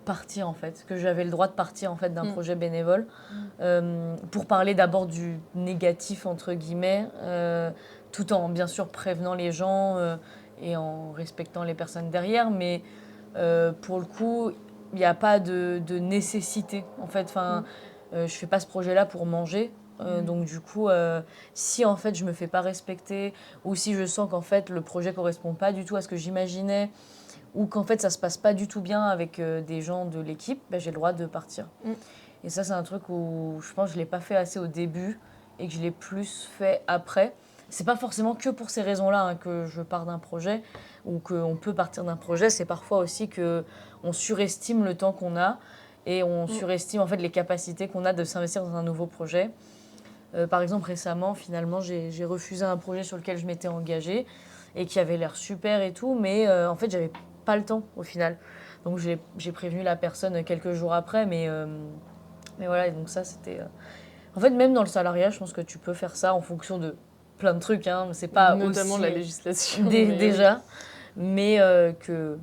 partir, en fait. Que j'avais le droit de partir, en fait, d'un projet bénévole. Pour parler d'abord du négatif, entre guillemets, tout en, bien sûr, prévenant les gens et en respectant les personnes derrière. Mais pour le coup, il n'y a pas de nécessité, en fait. Enfin, je fais pas ce projet-là pour manger. Donc du coup, si en fait je me fais pas respecter, ou si je sens qu'en fait le projet correspond pas du tout à ce que j'imaginais, ou qu'en fait ça se passe pas du tout bien avec des gens de l'équipe, j'ai le droit de partir. Et ça, c'est un truc où je pense que je l'ai pas fait assez au début et que je l'ai plus fait après. C'est pas forcément que pour ces raisons-là que je pars d'un projet ou qu'on peut partir d'un projet. C'est parfois aussi que on surestime le temps qu'on a et on surestime en fait les capacités qu'on a de s'investir dans un nouveau projet. Par exemple, récemment, finalement, j'ai refusé un projet sur lequel je m'étais engagée et qui avait l'air super et tout, mais en fait, j'avais pas le temps au final. Donc, j'ai prévenu la personne quelques jours après, mais voilà, et donc ça, c'était... En fait, même dans le salariat, je pense que tu peux faire ça en fonction de plein de trucs, hein. C'est pas notamment aussi... la législation. Déjà, mais que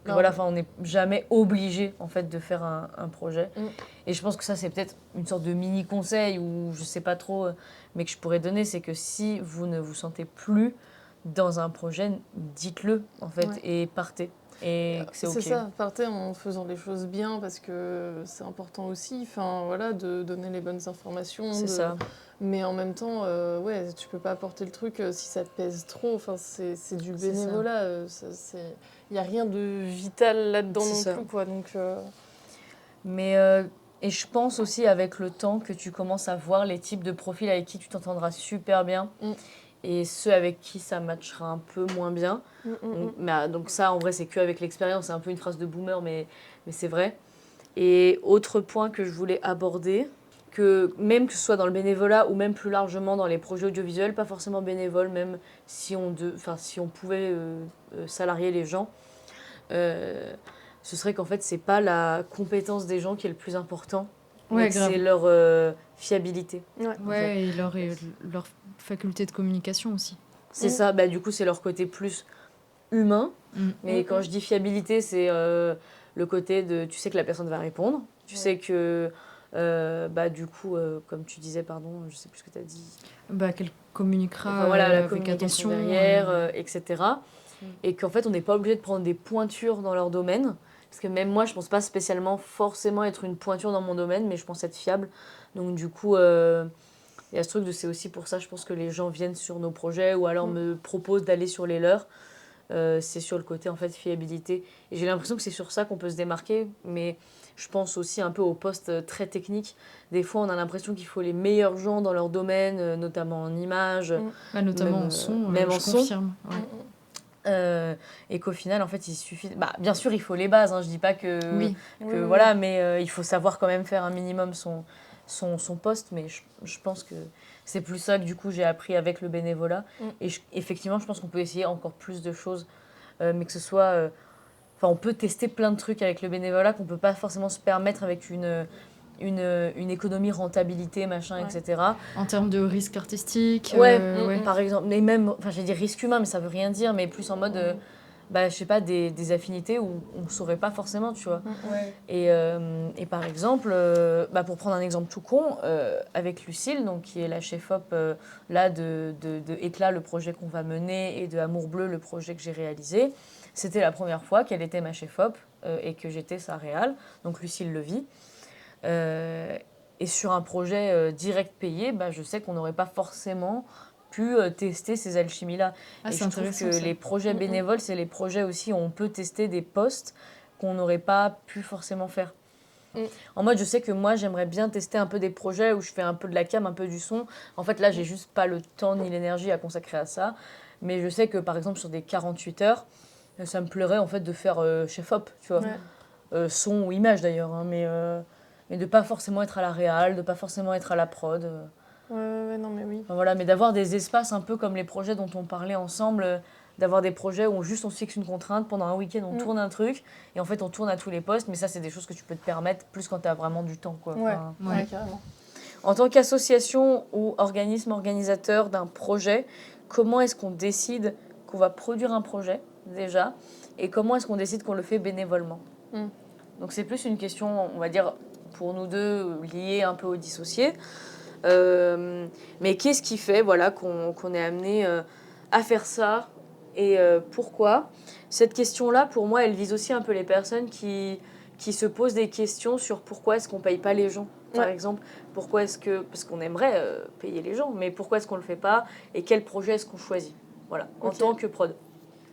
voilà, on n'est jamais obligé en fait de faire un projet. Et je pense que ça, c'est peut-être une sorte de mini conseil ou je sais pas trop, mais que je pourrais donner, c'est que si vous ne vous sentez plus dans un projet, dites-le en fait et partez. Et c'est ok. C'est ça, partez en faisant les choses bien parce que c'est important aussi. Enfin voilà, de donner les bonnes informations. C'est ça. Mais en même temps, tu peux pas apporter le truc si ça te pèse trop. Enfin, c'est du bénévolat. Il n'y a rien de vital là-dedans non plus, quoi. Donc, Mais et je pense aussi avec le temps que tu commences à voir les types de profils avec qui tu t'entendras super bien et ceux avec qui ça matchera un peu moins bien. Donc ça, en vrai, c'est qu'avec l'expérience. C'est un peu une phrase de boomer, mais c'est vrai. Et autre point que je voulais aborder, que même que ce soit dans le bénévolat ou même plus largement dans les projets audiovisuels, pas forcément bénévoles, même si on pouvait salarier les gens, ce serait qu'en fait, c'est pas la compétence des gens qui est le plus important, mais c'est leur fiabilité. Ouais, et leur faculté de communication aussi. C'est ça, du coup, c'est leur côté plus humain. Mais quand je dis fiabilité, c'est le côté de tu sais que la personne va répondre, tu sais que du coup, comme tu disais, pardon, je sais plus ce que tu as dit. Qu'elle communiquera la avec communication attention derrière, etc. Et qu'en fait, on n'est pas obligé de prendre des pointures dans leur domaine. Parce que même moi, je pense pas spécialement forcément être une pointure dans mon domaine, mais je pense être fiable. Donc du coup, il y a ce truc c'est aussi pour ça, je pense que les gens viennent sur nos projets ou alors me proposent d'aller sur les leurs. C'est sur le côté en fait fiabilité. Et j'ai l'impression que c'est sur ça qu'on peut se démarquer, mais je pense aussi un peu aux postes très techniques. Des fois, on a l'impression qu'il faut les meilleurs gens dans leur domaine, notamment en images. Notamment en son, même en son. Confirme. Et qu'au final, en fait, il suffit... bien sûr, il faut les bases, hein, je dis pas que... mais il faut savoir quand même faire un minimum son poste, mais je pense que c'est plus ça que du coup j'ai appris avec le bénévolat. Mm. Et effectivement, je pense qu'on peut essayer encore plus de choses, mais que ce soit... Enfin, on peut tester plein de trucs avec le bénévolat qu'on peut pas forcément se permettre avec une économie rentabilité, machin, Ouais. etc. En termes de risque artistique, Ouais, ouais. par exemple, mais même, enfin, j'ai dit risque humain, mais ça veut rien dire, mais plus en mode, bah, je sais pas, des affinités où on saurait pas forcément, tu vois. Ouais. Et par exemple, bah, pour prendre un exemple tout con, avec Lucille, donc, qui est la chef-op là de Éclat, le projet qu'on va mener, et de Amour Bleu, le projet que j'ai réalisé, c'était la première fois qu'elle était ma chef-op et que j'étais sa réal, donc Lucille Levy. Et sur un projet direct payé, bah, je sais qu'on n'aurait pas forcément pu tester ces alchimies-là. Ah, Et c'est je trouve intéressant que ça. les projets bénévoles, c'est les projets aussi où on peut tester des postes qu'on n'aurait pas pu forcément faire. Mm. En mode, je sais que moi, j'aimerais bien tester un peu des projets où je fais un peu de la cam, un peu du son. En fait, là, j'ai juste pas le temps ni l'énergie à consacrer à ça. Mais je sais que, par exemple, sur des 48 heures, ça me plairait en fait de faire chef-op, tu vois. Ouais. Son ou image d'ailleurs, hein, mais de pas forcément être à la réal, de pas forcément être à la prod. Ouais, non, mais oui. Enfin, voilà, mais d'avoir des espaces un peu comme les projets dont on parlait ensemble, d'avoir des projets où juste on se fixe une contrainte, pendant un week-end on tourne un truc, et en fait on tourne à tous les postes, mais ça c'est des choses que tu peux te permettre plus quand tu as vraiment du temps. Quoi. Ouais, Enfin, ouais, carrément. en tant qu'association ou organisme organisateur d'un projet, comment est-ce qu'on décide qu'on va produire un projet déjà, et comment est-ce qu'on décide qu'on le fait bénévolement? Donc c'est plus une question, on va dire, pour nous deux, liée un peu aux dissociés. Mais qu'est-ce qui fait voilà, qu'on est amené à faire ça et pourquoi? Cette question-là, pour moi, elle vise aussi un peu les personnes qui se posent des questions sur pourquoi est-ce qu'on ne paye pas les gens, par exemple. Pourquoi est-ce que... Parce qu'on aimerait payer les gens, mais pourquoi est-ce qu'on ne le fait pas? Et quel projet est-ce qu'on choisit? Voilà, en tant que prod.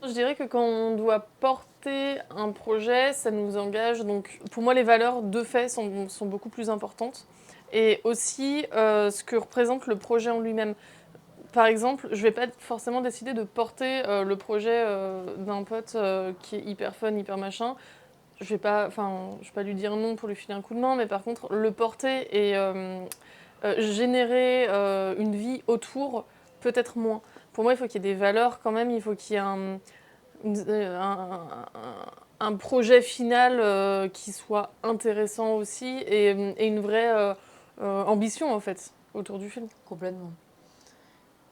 Je dirais que quand on doit porter un projet, ça nous engage. Donc, pour moi, les valeurs de fait sont beaucoup plus importantes. Et aussi, ce que représente le projet en lui-même. Par exemple, je ne vais pas forcément décider de porter le projet d'un pote qui est hyper fun, hyper machin. Je vais pas lui dire non pour lui filer un coup de main, mais par contre, le porter et générer une vie autour, peut-être moins. Pour moi, il faut qu'il y ait des valeurs quand même, il faut qu'il y ait un projet final qui soit intéressant aussi et une vraie ambition en fait autour du film. Complètement.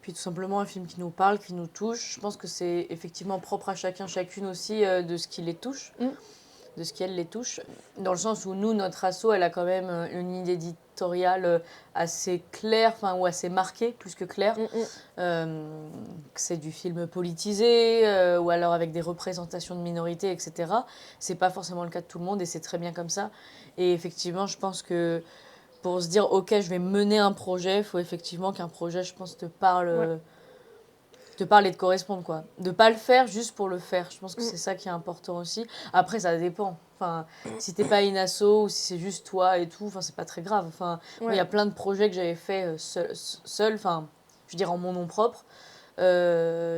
Puis tout simplement un film qui nous parle, qui nous touche. Je pense que c'est effectivement propre à chacun, chacune aussi de ce qui les touche, de ce qu'elle les touche. Dans le sens où nous, notre asso, elle a quand même une idée éditoriale assez claire, ou assez marquée, plus que claire. C'est du film politisé, ou alors avec des représentations de minorités, etc. C'est pas forcément le cas de tout le monde et c'est très bien comme ça. Et effectivement, je pense que pour se dire, ok, je vais mener un projet, il faut effectivement qu'un projet, je pense, te parle et te corresponde, quoi. De pas le faire juste pour le faire. Je pense que c'est ça qui est important aussi. Après, ça dépend. Enfin, si t'es pas une asso ou si c'est juste toi et tout, c'est pas très grave. Enfin, il y a plein de projets que j'avais fait seul, enfin, je veux dire en mon nom propre,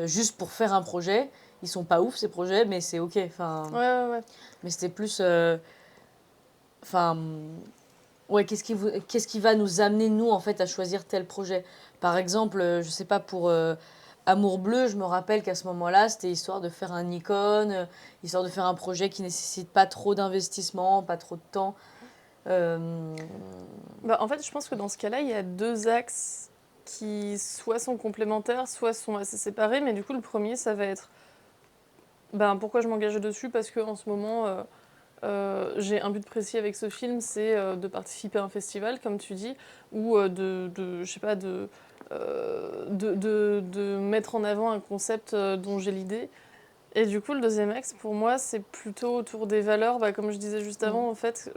juste pour faire un projet. Ils sont pas ouf ces projets, mais c'est ok. Enfin, mais c'était plus, ouais, qu'est-ce qui va nous amener, nous, en fait, à choisir tel projet? Par exemple, je sais pas, pour Amour Bleu, je me rappelle qu'à ce moment-là, c'était histoire de faire un icône, histoire de faire un projet qui nécessite pas trop d'investissement, pas trop de temps. En fait, je pense que dans ce cas-là, il y a deux axes qui soit sont complémentaires, soit sont assez séparés. Mais du coup, le premier, ça va être pourquoi je m'engage dessus? Parce qu'en ce moment... j'ai un but précis avec ce film, c'est de participer à un festival, comme tu dis, ou je sais pas, de mettre en avant un concept dont j'ai l'idée. Et du coup, le deuxième axe, pour moi, c'est plutôt autour des valeurs. Comme je disais juste avant, en fait,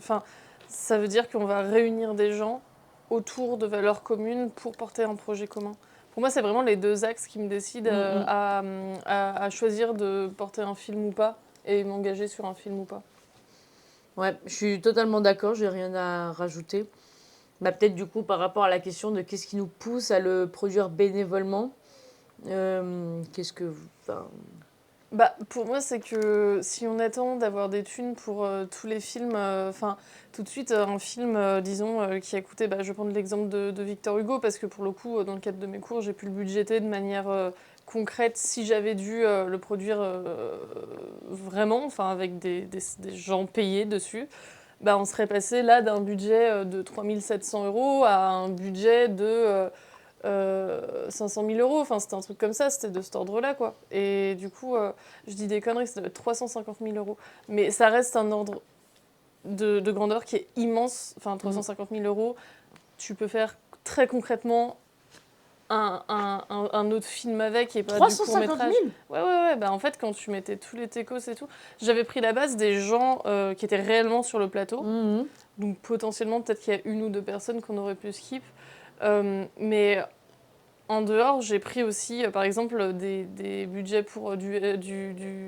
ça veut dire qu'on va réunir des gens autour de valeurs communes pour porter un projet commun. Pour moi, c'est vraiment les deux axes qui me décident à choisir de porter un film ou pas, et m'engager sur un film ou pas. Ouais, je suis totalement d'accord, j'ai rien à rajouter. Peut-être du coup par rapport à la question de qu'est-ce qui nous pousse à le produire bénévolement, qu'est-ce que Bah, pour moi, c'est que si on attend d'avoir des thunes pour tous les films, tout de suite, un film, disons, qui a coûté, je vais prendre l'exemple de Victor Hugo, parce que pour le coup, dans le cadre de mes cours, j'ai pu le budgéter de manière concrète si j'avais dû le produire vraiment, enfin, avec des gens payés dessus. On serait passé là d'un budget de 3 700 € à un budget de 500 000 euros, enfin c'était un truc comme ça, c'était de cet ordre-là quoi. Et du coup, je dis des conneries, ça doit être 350 000 euros. Mais ça reste un ordre de grandeur qui est immense, enfin 350 000 euros, tu peux faire très concrètement un autre film avec et pas du 350 court-métrage. 000 Ouais, en fait quand tu mettais tous les techos et tout, j'avais pris la base des gens qui étaient réellement sur le plateau, donc potentiellement peut-être qu'il y a 1 ou 2 personnes qu'on aurait pu skip. Mais en dehors, j'ai pris aussi, par exemple, des budgets pour du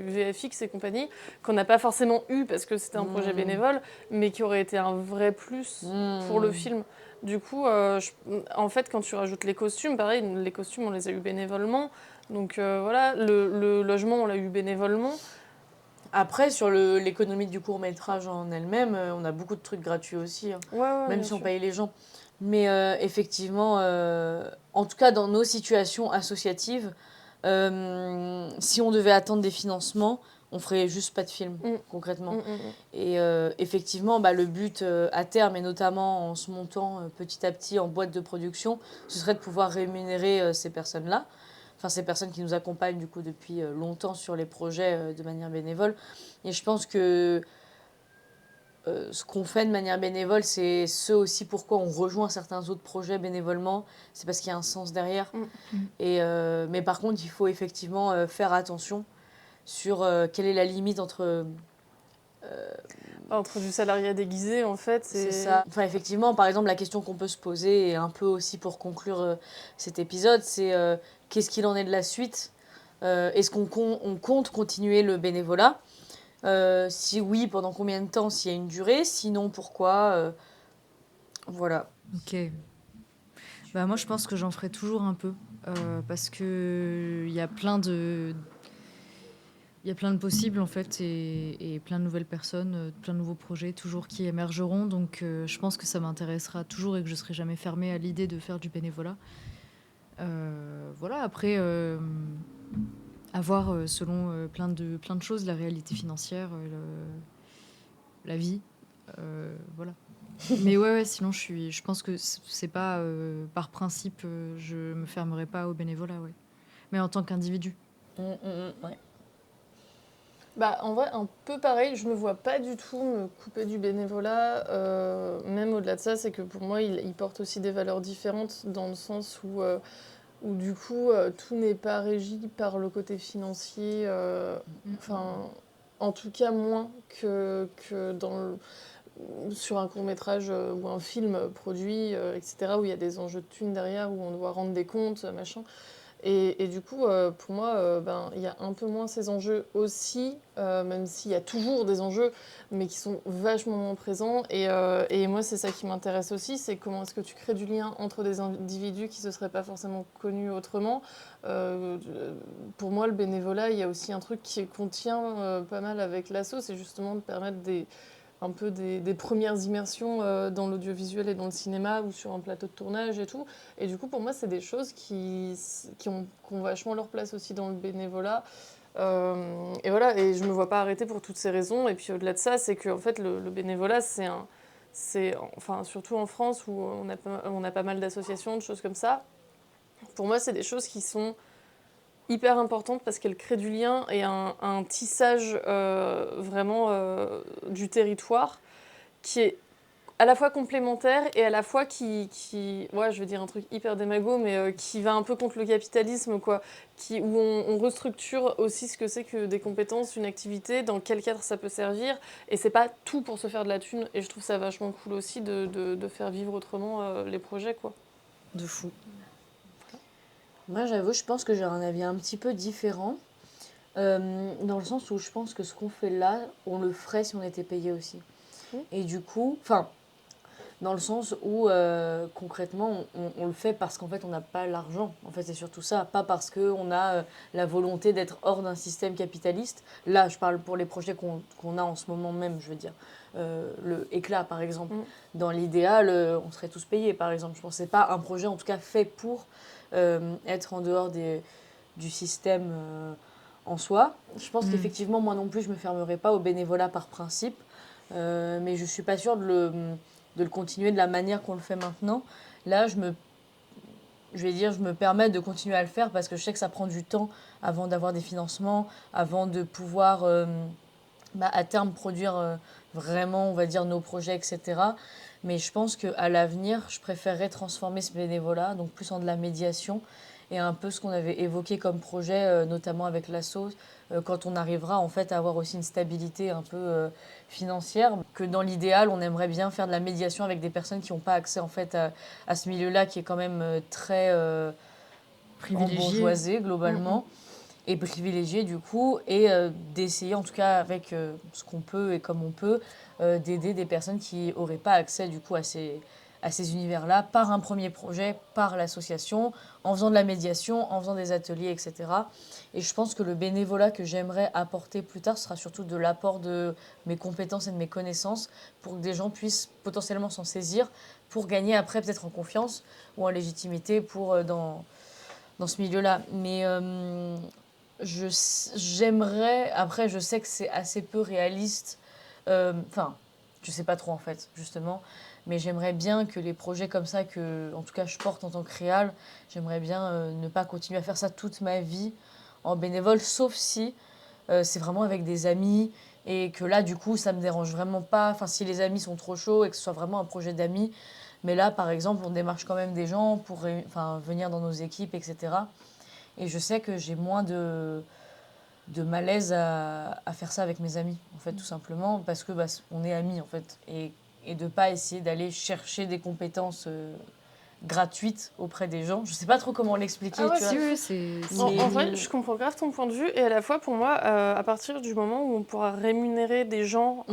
VFX et compagnie, qu'on n'a pas forcément eu parce que c'était un projet bénévole, mais qui aurait été un vrai plus pour le film. Du coup, en fait, quand tu rajoutes les costumes, pareil, les costumes, on les a eu bénévolement. Donc voilà, le logement, on l'a eu bénévolement. Après, sur l'économie du court-métrage en elle-même, on a beaucoup de trucs gratuits aussi, hein, Ouais, même bien si on sûr. paye les gens. Mais effectivement, en tout cas dans nos situations associatives, si on devait attendre des financements, on ferait juste pas de film, concrètement. Et effectivement, le but à terme, et notamment en se montant petit à petit en boîte de production, ce serait de pouvoir rémunérer ces personnes-là. Enfin, ces personnes qui nous accompagnent du coup depuis longtemps sur les projets de manière bénévole. Et je pense que ce qu'on fait de manière bénévole, c'est ce aussi pourquoi on rejoint certains autres projets bénévolement. C'est parce qu'il y a un sens derrière. Et, mais par contre, il faut effectivement faire attention sur quelle est la limite entre... Entre du salariat déguisé, en fait, c'est ça. Enfin, effectivement, par exemple, la question qu'on peut se poser, et un peu aussi pour conclure cet épisode, c'est qu'est-ce qu'il en est de la suite Est-ce qu'on on compte continuer le bénévolat Si oui, pendant combien de temps? S'il y a une durée? Sinon, pourquoi Voilà. Ok. Moi, je pense que j'en ferai toujours un peu. Parce que il y a plein de possibles en fait et plein de nouvelles personnes, plein de nouveaux projets toujours qui émergeront. Donc je pense que ça m'intéressera toujours et que je serai jamais fermée à l'idée de faire du bénévolat. Voilà, après, à voir selon plein de choses, la réalité financière, la vie. Voilà. Mais ouais, sinon je pense que c'est pas par principe, je me fermerai pas au bénévolat, ouais. Mais en tant qu'individu. Ouais. En vrai, un peu pareil, je me vois pas du tout me couper du bénévolat. Même au-delà de ça, c'est que pour moi, il porte aussi des valeurs différentes dans le sens où du coup, tout n'est pas régi par le côté financier. En tout cas, moins que sur un court-métrage ou un film produit, etc., où il y a des enjeux de thunes derrière, où on doit rendre des comptes, machin. Et du coup, pour moi, il y a un peu moins ces enjeux aussi, même s'il y a toujours des enjeux, mais qui sont vachement moins présents. Et moi, c'est ça qui m'intéresse aussi, c'est comment est-ce que tu crées du lien entre des individus qui ne se seraient pas forcément connus autrement. Pour moi, le bénévolat, il y a aussi un truc qu'on tient pas mal avec l'asso, c'est justement de permettre un peu des premières immersions dans l'audiovisuel et dans le cinéma ou sur un plateau de tournage et tout. Et du coup, pour moi, c'est des choses qui ont vachement leur place aussi dans le bénévolat. Et voilà, et je me vois pas arrêter pour toutes ces raisons. Et puis au-delà de ça, c'est que en fait, le bénévolat, enfin, surtout en France où on a pas mal d'associations, de choses comme ça. Pour moi, c'est des choses qui sont hyper importante parce qu'elle crée du lien et un tissage vraiment du territoire qui est à la fois complémentaire et à la fois ouais, je vais dire un truc hyper démago, mais qui va un peu contre le capitalisme, quoi, où on restructure aussi ce que c'est que des compétences, une activité, dans quel cadre ça peut servir, et c'est pas tout pour se faire de la thune, et je trouve ça vachement cool aussi de faire vivre autrement les projets, quoi. De fou. Moi, j'avoue, je pense que j'ai un avis un petit peu différent. Dans le sens où je pense que ce qu'on fait là, on le ferait si on était payé aussi. Et du coup, enfin, dans le sens où concrètement on le fait parce qu'en fait on n'a pas l'argent. En fait c'est surtout ça, pas parce qu'on a la volonté d'être hors d'un système capitaliste. Là je parle pour les projets qu'on a en ce moment même, je veux dire. Le éclat par exemple. Dans l'idéal on serait tous payés par exemple. Je pense que c'est pas un projet en tout cas fait pour être en dehors du système en soi. Je pense qu'effectivement moi non plus je me fermerai pas au bénévolat par principe. Mais je suis pas sûre de le continuer de la manière qu'on le fait maintenant. Là, je me permets de continuer à le faire parce que je sais que ça prend du temps avant d'avoir des financements, avant de pouvoir à terme produire vraiment, on va dire, nos projets, etc. Mais je pense qu'à l'avenir, je préférerais transformer ce bénévolat, donc plus en de la médiation, et un peu ce qu'on avait évoqué comme projet, notamment avec l'asso, quand on arrivera en fait à avoir aussi une stabilité un peu financière, que dans l'idéal, on aimerait bien faire de la médiation avec des personnes qui n'ont pas accès en fait à ce milieu-là qui est quand même très embourgeoisé globalement et privilégié du coup, et d'essayer en tout cas avec ce qu'on peut et comme on peut, d'aider des personnes qui n'auraient pas accès du coup à ces univers-là par un premier projet, par l'association, en faisant de la médiation, en faisant des ateliers, etc. Et je pense que le bénévolat que j'aimerais apporter plus tard sera surtout de l'apport de mes compétences et de mes connaissances pour que des gens puissent potentiellement s'en saisir pour gagner après peut-être en confiance ou en légitimité pour dans ce milieu-là. Mais j'aimerais, après je sais que c'est assez peu réaliste, enfin je sais pas trop en fait justement, mais j'aimerais bien que les projets comme ça que en tout cas je porte en tant que réal, j'aimerais bien ne pas continuer à faire ça toute ma vie en bénévole, sauf si c'est vraiment avec des amis et que là du coup ça me dérange vraiment pas, enfin si les amis sont trop chauds et que ce soit vraiment un projet d'amis. Mais là par exemple on démarche quand même des gens pour venir dans nos équipes, etc. Et je sais que j'ai moins de malaise à faire ça avec mes amis, en fait, tout simplement, parce que on est amis, en fait. Et de ne pas essayer d'aller chercher des compétences gratuites auprès des gens. Je ne sais pas trop comment l'expliquer, Ah ouais, tu vois. Oui, c'est... En vrai, je comprends grave ton point de vue, et à la fois pour moi, à partir du moment où on pourra rémunérer des gens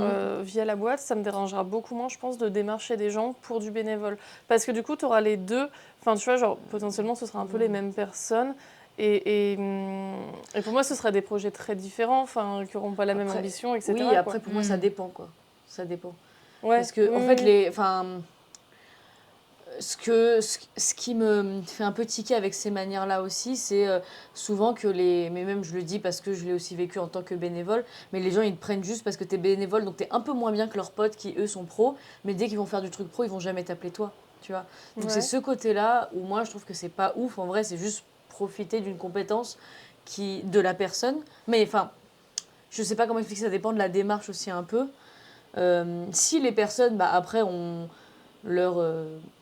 via la boîte, ça me dérangera beaucoup moins, je pense, de démarcher des gens pour du bénévole. Parce que du coup, tu auras les deux, enfin tu vois, genre potentiellement ce sera un peu les mêmes personnes, et pour moi ce sera des projets très différents, enfin qui n'auront pas la même ambition, etc. Oui, quoi. après pour moi ça dépend, quoi. Ça dépend. Ouais, Parce que, en fait, ce qui me fait un peu tiquer avec ces manières-là aussi, c'est souvent que mais même je le dis parce que je l'ai aussi vécu en tant que bénévole, mais les gens ils te prennent juste parce que t'es bénévole, donc t'es un peu moins bien que leurs potes qui eux sont pros, mais dès qu'ils vont faire du truc pro, ils vont jamais t'appeler toi, tu vois. Donc c'est ce côté-là où moi je trouve que c'est pas ouf, en vrai c'est juste profiter d'une compétence de la personne, mais enfin, je sais pas comment expliquer, ça dépend de la démarche aussi un peu. Si les personnes, après, on leur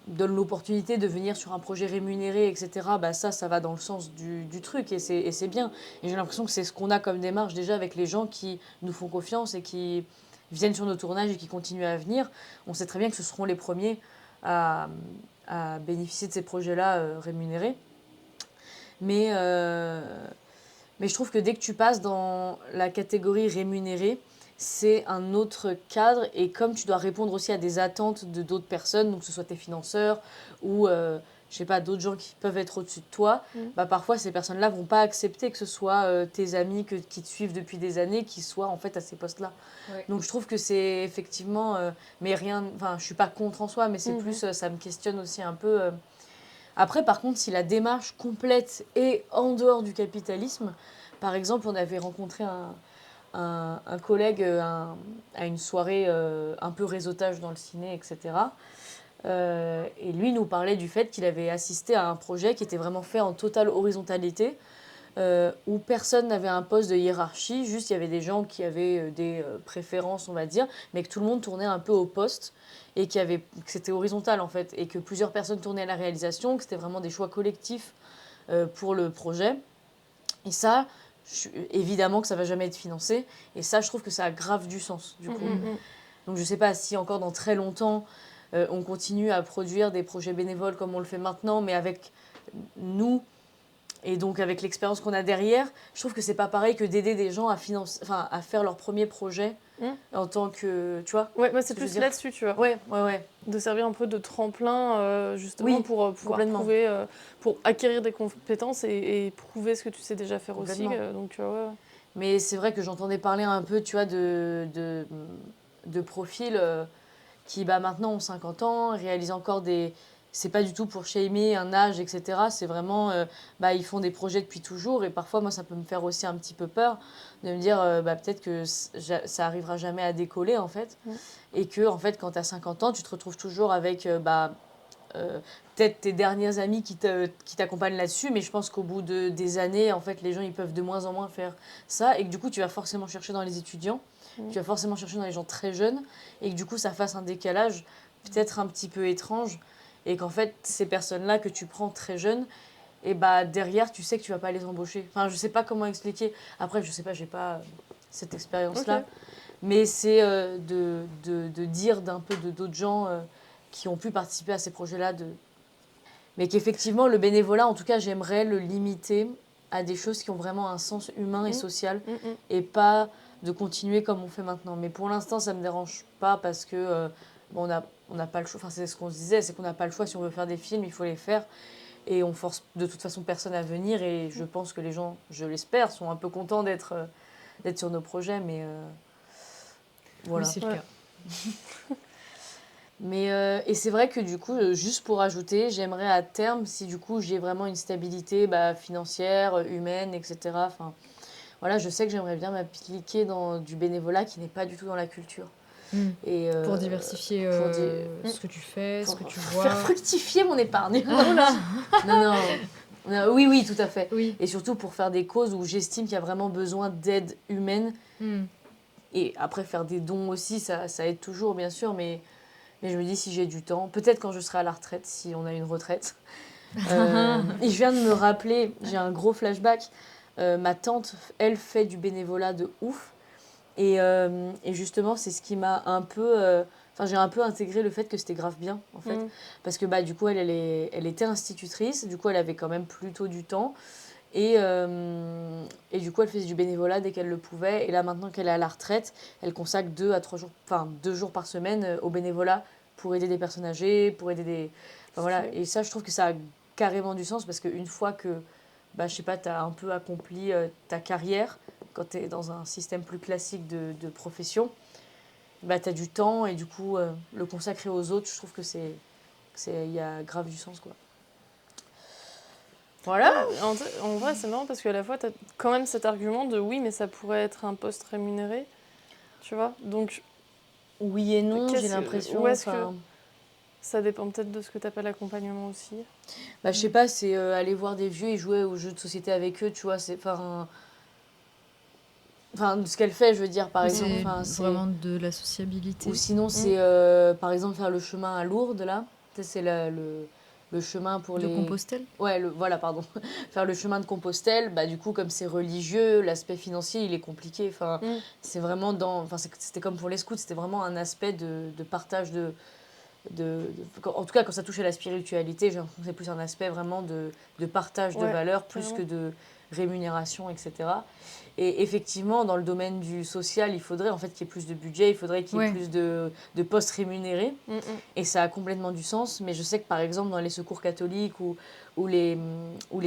donne l'opportunité de venir sur un projet rémunéré, etc., ça va dans le sens du truc et c'est bien. Et j'ai l'impression que c'est ce qu'on a comme démarche déjà avec les gens qui nous font confiance et qui viennent sur nos tournages et qui continuent à venir. On sait très bien que ce seront les premiers à, à bénéficier de ces projets-là rémunérés. Mais, mais je trouve que dès que tu passes dans la catégorie rémunérée, c'est un autre cadre. Et comme tu dois répondre aussi à des attentes de d'autres personnes, donc que ce soit tes financeurs ou je sais pas, d'autres gens qui peuvent être au-dessus de toi, parfois ces personnes-là vont pas accepter que ce soit tes amis qui te suivent depuis des années qui soient en fait à ces postes-là. Ouais. Donc je trouve que c'est effectivement, mais rien, enfin je suis pas contre en soi, mais c'est plus, ça me questionne aussi un peu. Après, par contre, si la démarche complète est en dehors du capitalisme, par exemple, on avait rencontré un collègue à une soirée un peu réseautage dans le ciné, etc. Et lui nous parlait du fait qu'il avait assisté à un projet qui était vraiment fait en totale horizontalité, où personne n'avait un poste de hiérarchie, juste il y avait des gens qui avaient des préférences, on va dire, mais que tout le monde tournait un peu au poste et que c'était horizontal en fait, et que plusieurs personnes tournaient à la réalisation, que c'était vraiment des choix collectifs pour le projet. Et ça, évidemment que ça va jamais être financé, et ça je trouve que ça a grave du sens du coup. Donc je sais pas si encore dans très longtemps on continue à produire des projets bénévoles comme on le fait maintenant, mais avec nous. Et donc, avec l'expérience qu'on a derrière, je trouve que c'est pas pareil que d'aider des gens à faire leur premier projet en tant que, tu vois. Ouais, moi c'est Ce que je veux plus dire. là-dessus, tu vois. Ouais. De servir un peu de tremplin, justement, Oui, pour pouvoir complètement. prouver, pour acquérir des compétences et prouver ce que tu sais déjà faire aussi. Complètement. Donc, ouais. Mais c'est vrai que j'entendais parler un peu, tu vois, de profils qui maintenant ont 50 ans, réalisent encore des... C'est pas du tout pour shamer un âge, etc. C'est vraiment... ils font des projets depuis toujours. Et parfois, moi, ça peut me faire aussi un petit peu peur de me dire peut-être que ça arrivera jamais à décoller, en fait. Et que, en fait, quand tu as 50 ans, tu te retrouves toujours avec... peut-être tes derniers amis qui t'accompagnent là-dessus, mais je pense qu'au bout des années, en fait, les gens, ils peuvent de moins en moins faire ça, et que du coup, tu vas forcément chercher dans les étudiants, tu vas forcément chercher dans les gens très jeunes, et que du coup, ça fasse un décalage peut-être un petit peu étrange, et qu'en fait, ces personnes-là que tu prends très jeunes, et derrière, tu sais que tu vas pas les embaucher. Enfin, je sais pas comment expliquer. Après, je sais pas, j'ai pas cette expérience-là. Ok. Mais c'est de dire d'un peu de d'autres gens qui ont pu participer à ces projets-là. Mais qu'effectivement, le bénévolat, en tout cas, j'aimerais le limiter à des choses qui ont vraiment un sens humain et social et pas de continuer comme on fait maintenant. Mais pour l'instant, ça ne me dérange pas parce que on n'a pas le choix. Enfin, c'est ce qu'on se disait, c'est qu'on n'a pas le choix. Si on veut faire des films, il faut les faire. Et on force de toute façon personne à venir. Et je pense que les gens, je l'espère, sont un peu contents d'être sur nos projets. Mais voilà. Oui, c'est le cas. Mais, et c'est vrai que du coup, juste pour ajouter, j'aimerais à terme, si du coup j'ai vraiment une stabilité financière, humaine, etc. Enfin, voilà, je sais que j'aimerais bien m'appliquer dans du bénévolat qui n'est pas du tout dans la culture. Et, Pour diversifier ce que tu fais, ce que tu vois. faire fructifier mon épargne. Non. Oui, tout à fait. Oui. Et surtout pour faire des causes où j'estime qu'il y a vraiment besoin d'aide humaine. Et après, faire des dons aussi, ça aide toujours, bien sûr, mais je me dis si j'ai du temps, peut-être quand je serai à la retraite, si on a une retraite. Et je viens de me rappeler, j'ai un gros flashback. Ma tante, elle fait du bénévolat de ouf. Et justement, c'est ce qui m'a un peu... Enfin, j'ai un peu intégré le fait que c'était grave bien, en fait. Parce que du coup, elle était institutrice. Du coup, elle avait quand même plutôt du temps. Et du coup, elle faisait du bénévolat dès qu'elle le pouvait. Et là, maintenant qu'elle est à la retraite, elle consacre 2 à 3 jours, enfin 2 jours par semaine au bénévolat pour aider des personnes âgées, pour aider des... Enfin, voilà. Et ça, je trouve que ça a carrément du sens parce qu'une fois que, je sais pas, tu as un peu accompli ta carrière, quand tu es dans un système plus classique de profession, tu as du temps et du coup, le consacrer aux autres, je trouve que il y a grave du sens, quoi. Voilà. En vrai, c'est marrant parce qu'à la fois, tu as quand même cet argument de oui, mais ça pourrait être un poste rémunéré, tu vois. Donc, oui et non, j'ai l'impression. Où est-ce que ça dépend peut-être de ce que tu appelles l'accompagnement aussi. Je sais pas, c'est aller voir des vieux et jouer aux jeux de société avec eux, tu vois. C'est ce qu'elle fait, je veux dire, par exemple. C'est vraiment de la sociabilité. Ou sinon, c'est par exemple faire le chemin à Lourdes, là. C'est le chemin pour de les... Compostelle. Ouais, voilà, pardon. Faire le chemin de Compostelle, du coup, comme c'est religieux, l'aspect financier, il est compliqué. Enfin, c'est vraiment c'était comme pour les scouts, c'était vraiment un aspect de partage en tout cas, quand ça touche à la spiritualité, j'ai l'impression que c'est plus un aspect vraiment de partage de valeurs, plus que de rémunération, etc. Et effectivement, dans le domaine du social, il faudrait en fait qu'il y ait plus de budget, il faudrait qu'il y ait plus de postes rémunérés. Et ça a complètement du sens. Mais je sais que par exemple, dans les secours catholiques ou les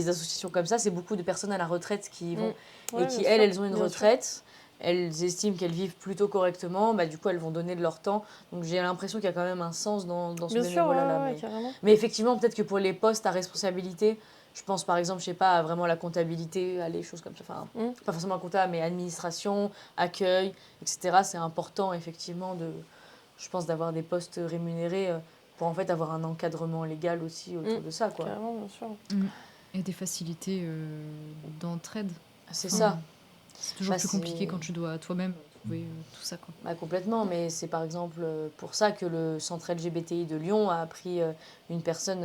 associations comme ça, c'est beaucoup de personnes à la retraite qui y vont. Et qui, elles ont une retraite. Elles estiment qu'elles vivent plutôt correctement, du coup elles vont donner de leur temps. Donc j'ai l'impression qu'il y a quand même un sens dans ce bénévolat-là. Mais effectivement, peut-être que pour les postes à responsabilité, je pense par exemple, je sais pas, à vraiment la comptabilité, à les choses comme ça. Enfin, pas forcément à compta, mais administration, accueil, etc. C'est important effectivement je pense, d'avoir des postes rémunérés pour en fait avoir un encadrement légal aussi autour de ça, quoi. Carrément, bien sûr. Et des facilités d'entraide. C'est ça. C'est toujours plus compliqué quand tu dois toi-même trouver tout ça, quoi. Complètement, mais c'est par exemple pour ça que le centre LGBTI de Lyon a pris une personne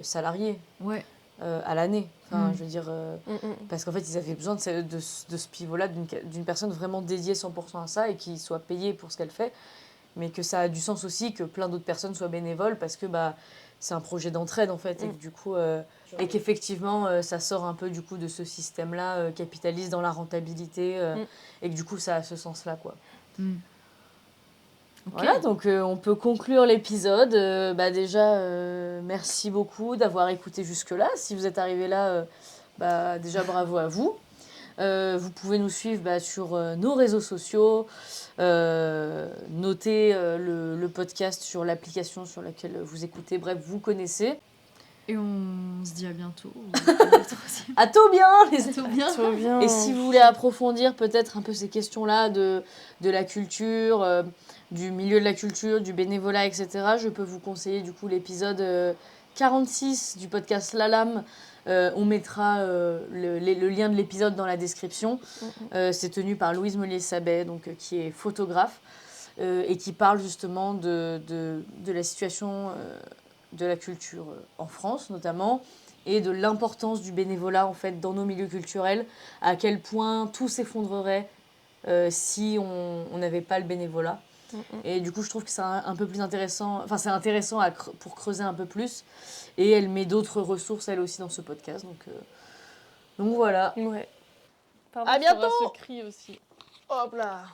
salariée à l'année. Enfin, je veux dire, parce qu'en fait, ils avaient besoin de ce pivot-là, d'une personne vraiment dédiée 100% à ça et qui soit payée pour ce qu'elle fait. Mais que ça a du sens aussi que plein d'autres personnes soient bénévoles parce que c'est un projet d'entraide en fait et que du coup et qu'effectivement ça sort un peu du coup de ce système là capitaliste dans la rentabilité et que du coup ça a ce sens là, quoi. Voilà, donc on peut conclure l'épisode. Déjà, merci beaucoup d'avoir écouté jusque-là. Si vous êtes arrivé là, déjà bravo à vous. Vous pouvez nous suivre sur nos réseaux sociaux, noter le podcast sur l'application sur laquelle vous écoutez. Bref, vous connaissez. Et on se dit à bientôt. À tout bien, Tout bien. Et si vous voulez approfondir peut-être un peu ces questions-là de la culture, du milieu de la culture, du bénévolat, etc., je peux vous conseiller du coup l'épisode 46 du podcast La Lame. On mettra le lien de l'épisode dans la description. C'est tenu par Louise Meunier-Sabet, qui est photographe, et qui parle justement de la situation de la culture en France notamment, et de l'importance du bénévolat en fait dans nos milieux culturels, à quel point tout s'effondrerait si on n'avait pas le bénévolat. Et du coup, je trouve que c'est un peu plus intéressant, enfin c'est intéressant pour creuser un peu plus, et elle met d'autres ressources elle aussi dans ce podcast, donc voilà. Ouais. Pardon, À bientôt. ce cri aussi. Hop là.